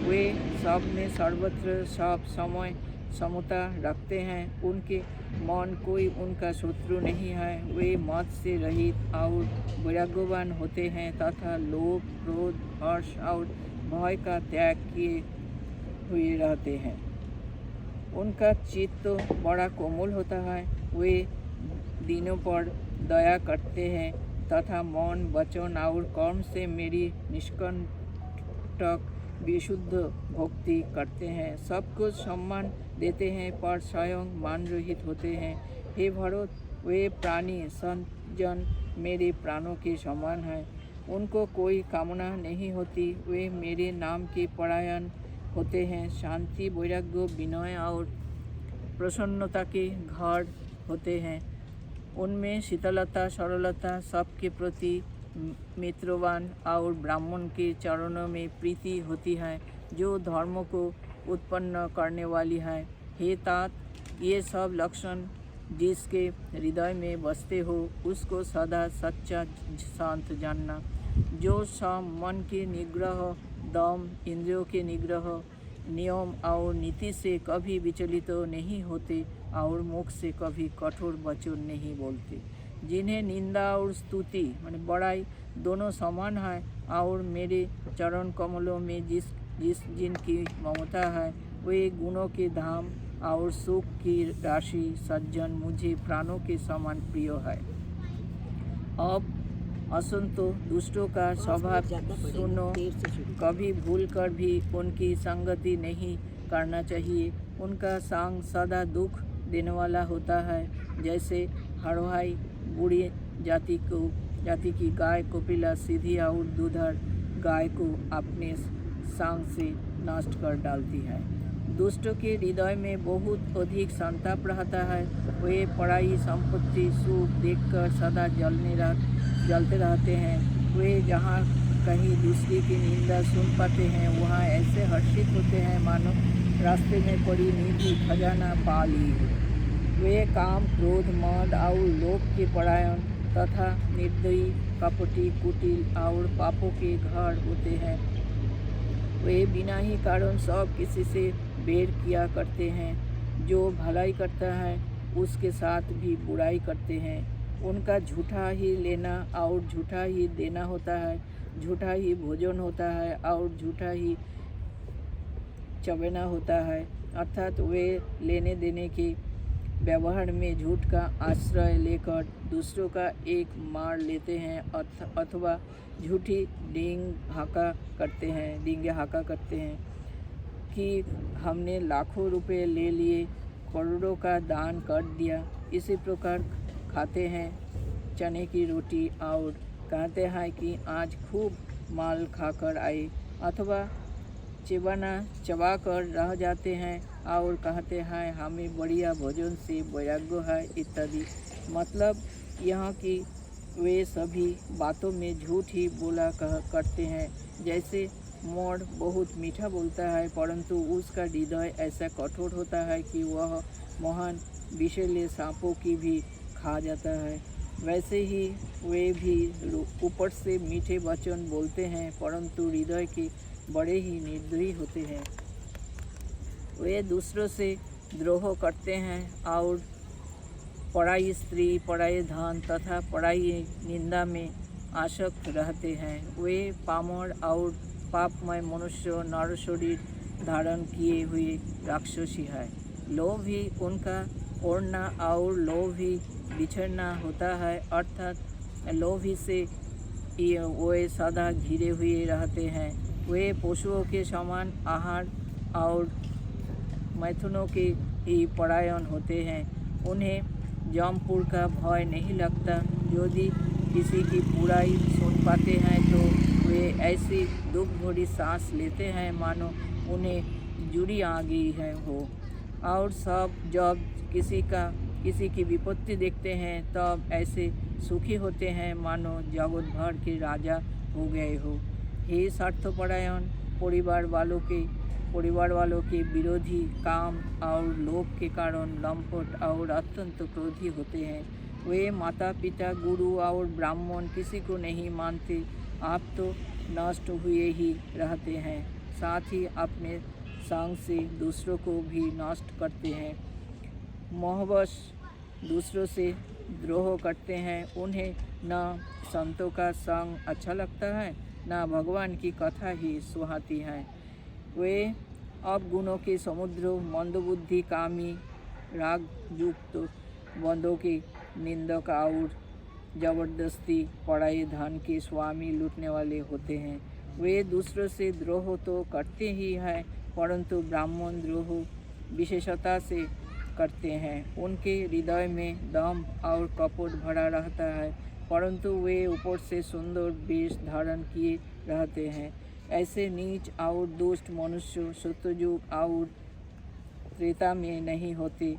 वे सब में सर्वत्र सब समय समता रखते हैं। उनके मन कोई उनका शत्रु नहीं है। वे मद से रहित और वैराग्यवान होते हैं तथा लोभ, क्रोध, हर्ष और भय का त्याग किए हुए रहते हैं। उनका चित्त बड़ा कोमल होता है। वे दीनों पर दया करते हैं तथा मन, वचन और कर्म से मेरी निष्कंटक विशुद्ध भक्ति करते हैं। सबको सम्मान देते हैं पर स्वयं मान रहित होते हैं। हे भरत, वे प्राणी संत जन मेरे प्राणों के समान हैं। उनको कोई कामना नहीं होती। वे मेरे नाम के परायण होते हैं। शांति, वैराग्य, विनय और प्रसन्नता के घर होते हैं। उनमें शीतलता, सरलता, सबके प्रति मित्रवान और ब्राह्मण के चरणों में प्रीति होती है, जो धर्म को उत्पन्न करने वाली है। हे तात, ये सब लक्षण जिसके हृदय में बसते हो उसको सदा सच्चा शांत जानना। जो सम मन के निग्रह, दम, इंद्रियों के निग्रह, नियम और नीति से कभी विचलित नहीं होते और मुख से कभी कठोर वचन नहीं बोलते, जिन्हें निंदा और स्तुति माने बड़ाई दोनों समान है, और मेरे चरण कमलों में जिनकी ममता है, वे गुणों के धाम और सुख की राशि सज्जन मुझे प्राणों के समान प्रिय है। अब असंतो दुष्टों का स्वभाव सुनो, कभी भूल कर भी उनकी संगति नहीं करना चाहिए। उनका संग सदा दुख देने वाला होता है। जैसे हड़वाई बूढ़ी जाति की गाय कपिला सीधी और दूधर गाय को अपने संग से नष्ट कर डालती है। दुष्टों के हृदय में बहुत अधिक संताप रहता है। वे पढ़ाई, संपत्ति, सुख देखकर सदा जलते रहते हैं। वे जहाँ कहीं दूसरे की निंदा सुन पाते हैं वहाँ ऐसे हर्षित होते हैं मानो रास्ते में पड़ी निधि खजाना पा ली हो। वे काम, क्रोध, मद और लोभ के परायण तथा निर्दयी, कपटी, कुटिल और पापों के घर होते हैं। वे बिना ही कारण सब किसी से बैर किया करते हैं। जो भलाई करता है उसके साथ भी बुराई करते हैं। उनका झूठा ही लेना और झूठा ही देना होता है, झूठा ही भोजन होता है और झूठा ही चबेना होता है। अर्थात वे लेने देने के व्यवहार में झूठ का आश्रय लेकर दूसरों का एक मार लेते हैं अथवा झूठी डींगे हाका करते हैं कि हमने लाखों रुपए ले लिए, करोड़ों का दान कर दिया। इसी प्रकार खाते हैं चने की रोटी और कहते हैं कि आज खूब माल खाकर आए, अथवा चबा कर रह जाते हैं और कहते हैं हमें बढ़िया भोजन से वैराग्य है इत्यादि। मतलब यह कि वे सभी बातों में झूठ ही बोला करते हैं। जैसे मोर बहुत मीठा बोलता है परंतु उसका हृदय ऐसा कठोर होता है कि वह महान विषैले सांपों की भी खा जाता है, वैसे ही वे भी ऊपर से मीठे वचन बोलते हैं परंतु हृदय के बड़े ही निर्दयी होते हैं। वे दूसरों से द्रोह करते हैं और पराई स्त्री, पराई धन तथा पराई निंदा में आसक्त रहते हैं। वे पामर और पापमय मनुष्य नर शरीर धारण किए हुए राक्षसी है। लोभ ही उनका ओढ़ना और लोभ ही बिछड़ना होता है, अर्थात लोभ ही से वे सदा घिरे हुए रहते हैं। वे पशुओं के समान आहार और मैथुनों के ही परायण होते हैं। उन्हें जमपुर का भय नहीं लगता। यदि किसी की बुराई सुन पाते हैं तो वे ऐसी दुख भरी सांस लेते हैं मानो उन्हें जुड़ी आ गई है हो। और सब जब किसी की विपत्ति देखते हैं तब ऐसे सुखी होते हैं मानो जगत भर के राजा हो गए हो। हे स्वार्थपरायण परिवार वालों के विरोधी, काम और लोभ के कारण लंपट और अत्यंत क्रोधी होते हैं। वे माता पिता, गुरु और ब्राह्मण किसी को नहीं मानते। आप तो नष्ट हुए ही रहते हैं, साथ ही अपने संग से दूसरों को भी नष्ट करते हैं। मोहवश दूसरों से द्रोह करते हैं। उन्हें न संतों का संग अच्छा लगता है न भगवान की कथा ही सुहाती है। वे अवगुणों के समुद्र, मंदबुद्धि, कामी, राग युक्त बंदों के निंदक और जबरदस्ती पराये धन के स्वामी लूटने वाले होते हैं। वे दूसरों से द्रोह तो करते ही हैं परंतु ब्राह्मण द्रोह विशेषता से करते हैं। उनके हृदय में दम और कपट भरा रहता है परंतु वे ऊपर से सुंदर वेश धारण किए रहते हैं। ऐसे नीच और दुष्ट मनुष्य सत्ययुग और त्रेता में नहीं होते,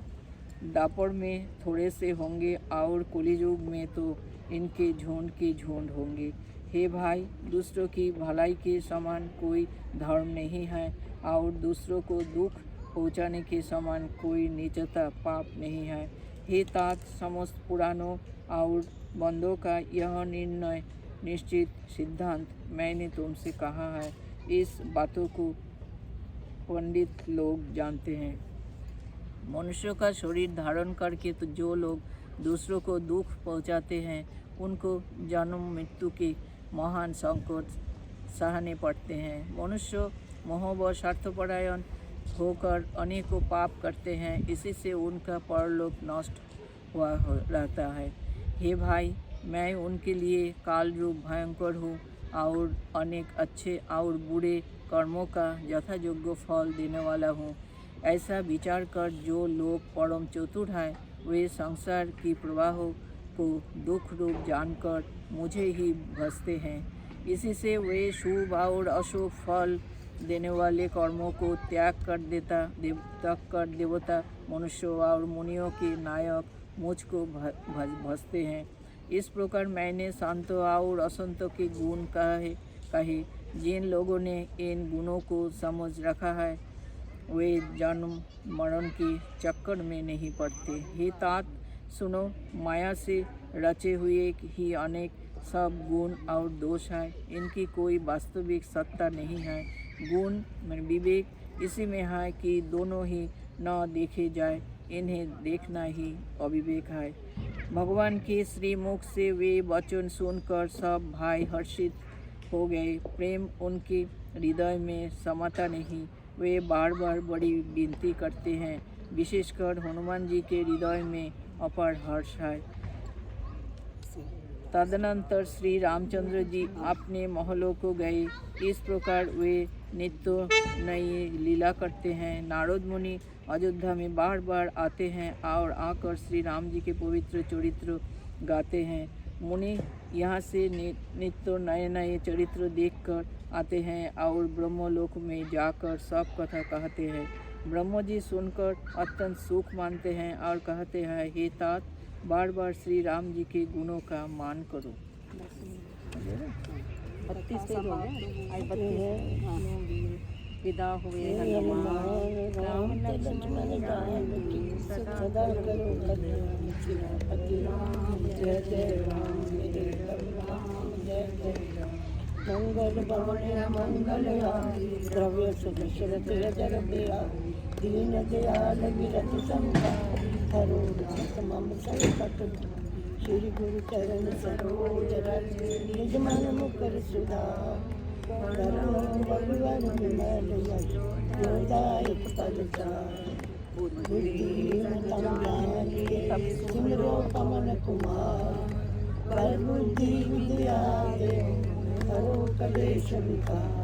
दापर में थोड़े से होंगे और कलियुग में तो इनके झुंड के झुंड होंगे। हे भाई, दूसरों की भलाई के समान कोई धर्म नहीं है और दूसरों को दुख पहुँचाने के समान कोई नीचता पाप नहीं है। हे तात, समस्त पुराणों और बंदों का यह निर्णय निश्चित सिद्धांत मैंने तुमसे कहा है। इस बातों को पंडित लोग जानते हैं। मनुष्य का शरीर धारण करके तो जो लोग दूसरों को दुख पहुंचाते हैं, उनको जन्म मृत्यु के महान संकट सहने पड़ते हैं। मनुष्य मोह व स्वार्थपरायण होकर अनेकों पाप करते हैं, इसी से उनका परलोक नष्ट हुआ रहता है। हे भाई, मैं उनके लिए काल रूप भयंकर हूँ और अनेक अच्छे और बुरे कर्मों का यथायोग्य फल देने वाला हूँ। ऐसा विचार कर जो लोग परम चतुर हैं, वे संसार की प्रवाह को दुख रूप जानकर मुझे ही भजते हैं। इसी से वे शुभ और अशुभ फल देने वाले कर्मों को त्याग कर देवता, मनुष्य और मुनियों के नायक मुझको भजते हैं। इस प्रकार मैंने संतों और असंतों के गुण कहे। जिन लोगों ने इन गुणों को समझ रखा है, वे जन्म मरण के चक्कर में नहीं पड़ते। हे तात, सुनो, माया से रचे हुए ही अनेक सब गुण और दोष है। इनकी कोई वास्तविक सत्ता नहीं है। गुण विवेक इसी में है कि दोनों ही न देखे जाए, इन्हें देखना ही अविवेक है। भगवान के श्रीमुख से वे वचन सुनकर सब भाई हर्षित हो गए। प्रेम उनके हृदय में समाता नहीं। वे बार बार बड़ी विनती करते हैं। विशेषकर हनुमान जी के हृदय में अपार हर्ष है। तदनंतर श्री रामचंद्र जी अपने महलों को गए। इस प्रकार वे नित्य नई लीला करते हैं। नारद मुनि अयोध्या में बार बार आते हैं और आकर श्री राम जी के पवित्र चरित्र गाते हैं। मुनि यहाँ से नित्य नए नए चरित्र देखकर आते हैं और ब्रह्मलोक में जाकर सब कथा कहते हैं। ब्रह्म जी सुनकर अत्यंत सुख मानते हैं और कहते हैं, हे तात, बार बार श्री राम जी के गुणों का मान करो।
32 पेज हो गया। आज 32 विदा हुए हनुमान, राम लक्ष्मण जानकी सदा करो कल्याण। सियापति राम जय जय राम, मेरे राम जय जय राम। मंगल भवन मंगल हारी, द्रव्य सुदशरथ जर दिया। दीन दयाल विरत संभारी, हरो नाथ मम संकट। श्री गुरु चरण सरोज रज, निज मन मुकुर सुधार। करुणा बलवन विमल यश, योदायक पद चार। बुद्धिहीन तम जानिके, सिमरो पवन कुमार। बल बुद्धि विद्या देव, हरो कलेश विकार।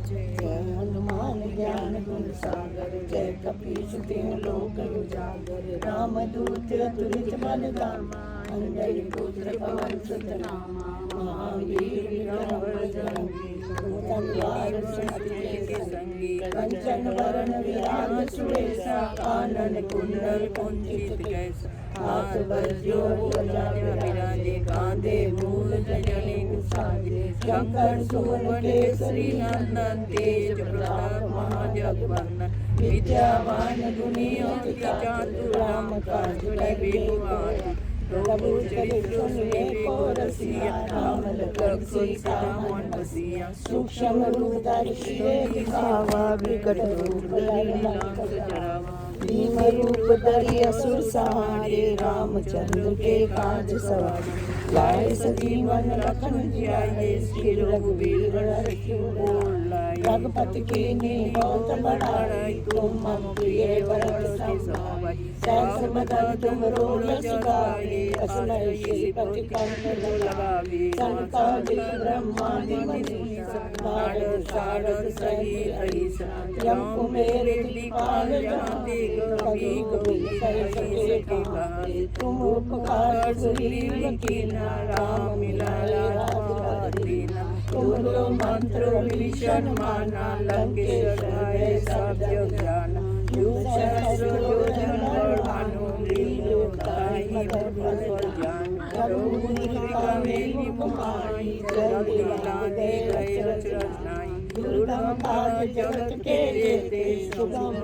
जय हनुमान ज्ञान गुण सागर, जय कपीस तिहुँ लोक उजागर। रामदूत अतुलित बल धामा, अंजनी पुत्र पवन सुत नामा। महावीर विक्रम बजरंगी, तलवार सुमति के संगी। कंचन वरण विराज सुबेसा, कानन कुंडल कुंचित कैसा। हाथ वज्रो ध्वजा विराजे, कांधे मूल जनेऊ साजे। शंकर सुवन केसरी नंदन, तेज प्रताप महाजगवंदन। विद्यावान गुणी अति चातुर, राम काज करिबे। प्रभु चरित्र सुनिए को रसिया, राम लखन सीता मन बसिया। सूक्ष्म रूप धरि दिखावा, विकट रूप धरि लंक जरावा। भीम रूप धरि असुर सहारे, रामचंद्र के काज सवारे। लाए सजीवन लखन जियाए, श्री रघुवीर हर्षि लाए। रघुपति कीन्ही बहुत बड़ाई, तुम मम प्रिय भरत समाई। सहस बदन तुमरो यश गाए, असमय श्रीपति कंठ लगावे। संकादिक ब्रह्मादि मनीषा, नारद शारद सहित अहिसा। यम कुबेर दिक्पाल जहाते, कवि कोई कहि सके कहाते। तुम उपकार सुग्रीव कीन्हा, राम मिलाया राजपद दीन्हा। तुमरो मंत्र विभीषण माना, लंकेश्वर भय सब जग जाना। युग सहस्र योजन पर भानु, लील्यो ताहि मधुर जान। रघुपति कामिनी कुमारी, जल्दी लागे गए रच रचनाई। दुर्गम काज जगत के जेते, सुगम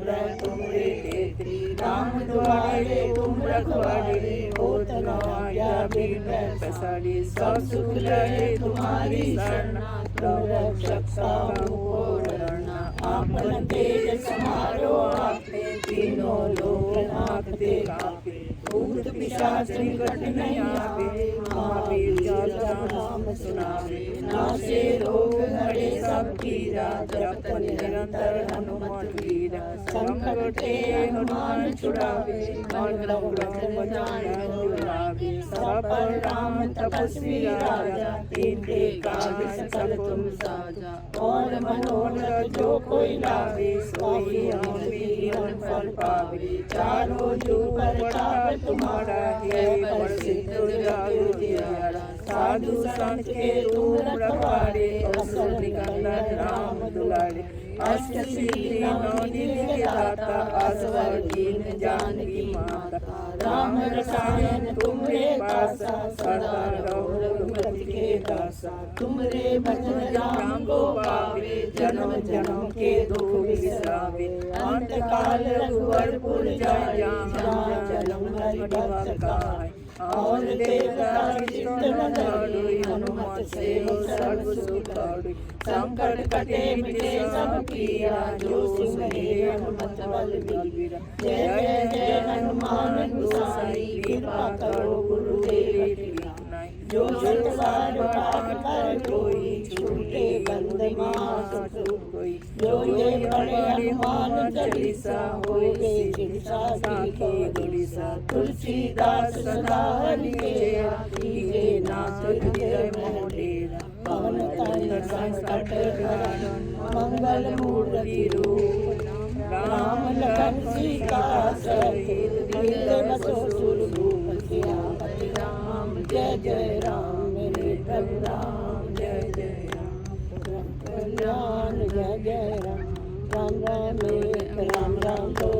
तुमरे तेते राम द्वारे तुम रखवारे होत न आज्ञा बिन पसारी सब सुख लहे तुम्हारी शरणा तुम रक्षक साहू को डरना आपन तेज समारो आपे तीनों लोग आंखते कापे भूत पिशाच निकट नहीं आवे महावीर जल नाम सुनावे नासे रोग हरे सब पीरा जप निरंतर हनुमान वीरा संकटे हनुमान छुड़ावे मन क्रम बचाए दुलावे सब पर राम तपस्वी राजा तिनके काज सकल तुम साजा और मनोरथ जो कोई लावे सोई हम फल पावे चारों जुग प्रताप तुम्हारा है प्रसिद्ध जागो दियारा साधु संत के तुम रखवारे असुर निकंदन राम दुलारे अष्ट सिद्धि नौ निधि के दाता असवर दीन जानकी माता राम रसायन तुमरे पासा सदा रहो रघुपति के दासा तुमरे भजन राम को पावे जन्म जन्म के दुख बिसरावे अंत काल रघुवरपुर जाय जहाँ जन्म हरि भक्त कहाय और देवता चित्त न धरोई हनुमत से सर्व सुख होई संकट कटे मिटे सब पीरा जो सुने हनुमत बल बीरा जय जय जय हनुमान गोसाई कृपा करो गुरुदेव की नाई जो संसार पार कर कोई छूटे बंद महासुख कोई जो ये पढ़े हनुमान चालीसा होए चिंता साखी गुड़िसा तुलसीदास सदा हरिचेरा कीजे नाथ हृदय मोह डेरा पवन तनय संकट हरण मंगल मूर्ति रूप राम लखन सीता सहित हृदय बसो सुरभूप सियापति राम जय जय राम मेरे प्रभु राम जय जय राम कल्याण जय जय राम राम राम एक राम राम दो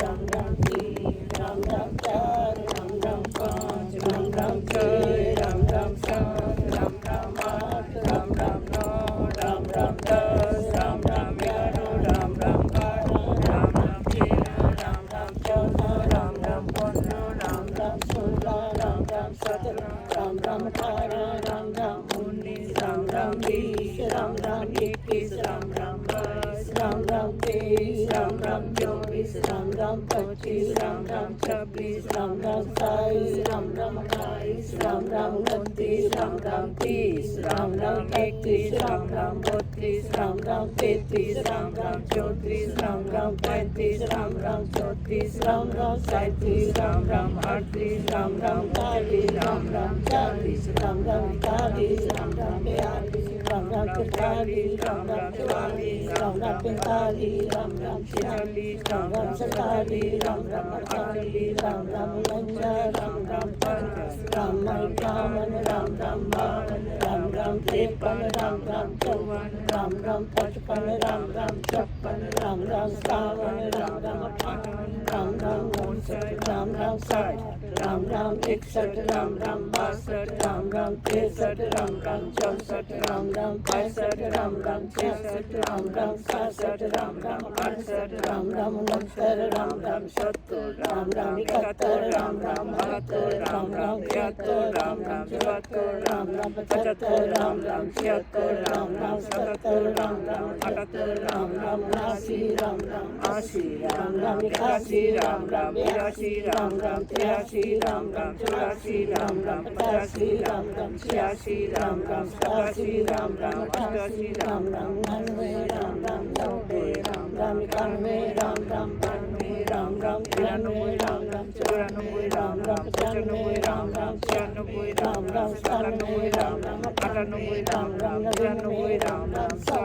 राम राम तीन राम राम चार राम राम पाँच राम राम छः राम राम सात राम राम आठ राम राम नौ राम राम दस राम राम ग्यारह राम राम बारह राम राम तेरह राम राम चौदह राम राम पंद्रह राम राम सोलह राम राम सत्रह राम राम अठारह राम राम उन्नीस राम राम बीस राम राम इक्कीस राम राम बाईस राम राम तेईस राम राम चौबीस राम राम पच्चीस राम राम छब्बीस राम राम सताईस राम राम अट्ठाईस राम राम उनतीस राम राम तीस राम राम इकतीस राम राम बत्तीस राम राम तैंतीस राम राम चौंतीस राम राम पैंतीस राम राम चौंतीस राम राम सैंतीस राम राम अड़तीस राम राम चालीस राम राम चालीस राम राम इकतालीस राम राम बयालीस राम राम तैंतालीस राम राम चौवालीस राम राम पैंतालीस राम राम छियालीस राम राम सैंतालीस राम राम अड़तालीस राम राम उनचास राम राम पचास राम राम इक्यावन राम राम बावन राम राम तिरपन राम राम चौवन राम राम पचपन राम राम छप्पन राम राम सत्तावन राम राम अट्ठावन राम राम उनसठ राम राम साठ राम राम इकसठ राम राम बासठ राम राम तिरसठ राम राम चौसठ राम राम पैंसठ राम राम छियासठ राम राम सड़सठ राम राम अड़सठ राम राम उनहत्तर राम राम सत्तर राम राम इकहत्तर राम राम बहत्तर राम राम तिहत्तर राम राम चौहत्तर राम राम पचहत्तर राम राम छिहत्तर राम राम सतहत्तर राम राम अठहत्तर राम राम उनासी राम राम अस्सी राम राम इक्यासी राम राम बिरासी राम राम तिरासी राम राम चौरासी राम राम पचासी राम राम छियासी राम राम सतासी राम राम अठासी राम राम 99 राम राम 90 राम राम 91 राम राम 92 राम राम 93 राम राम 94 राम राम 95 राम राम 96 राम राम 97 राम राम 98 राम राम 99 राम राम 100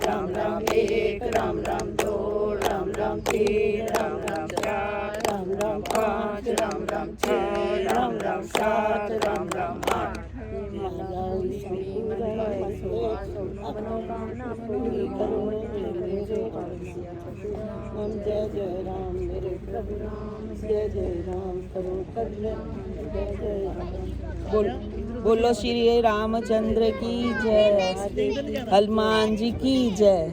राम राम 1 राम राम 2 राम राम 3 राम राम 4 राम राम 5 राम राम 6 राम राम 7 राम राम 8 जय जय राम मेरे प्रभु राम जय जय राम करो कल्याण जय जय राम।
बोलो श्री रामचंद्र की जय, हनुमान जी की जय।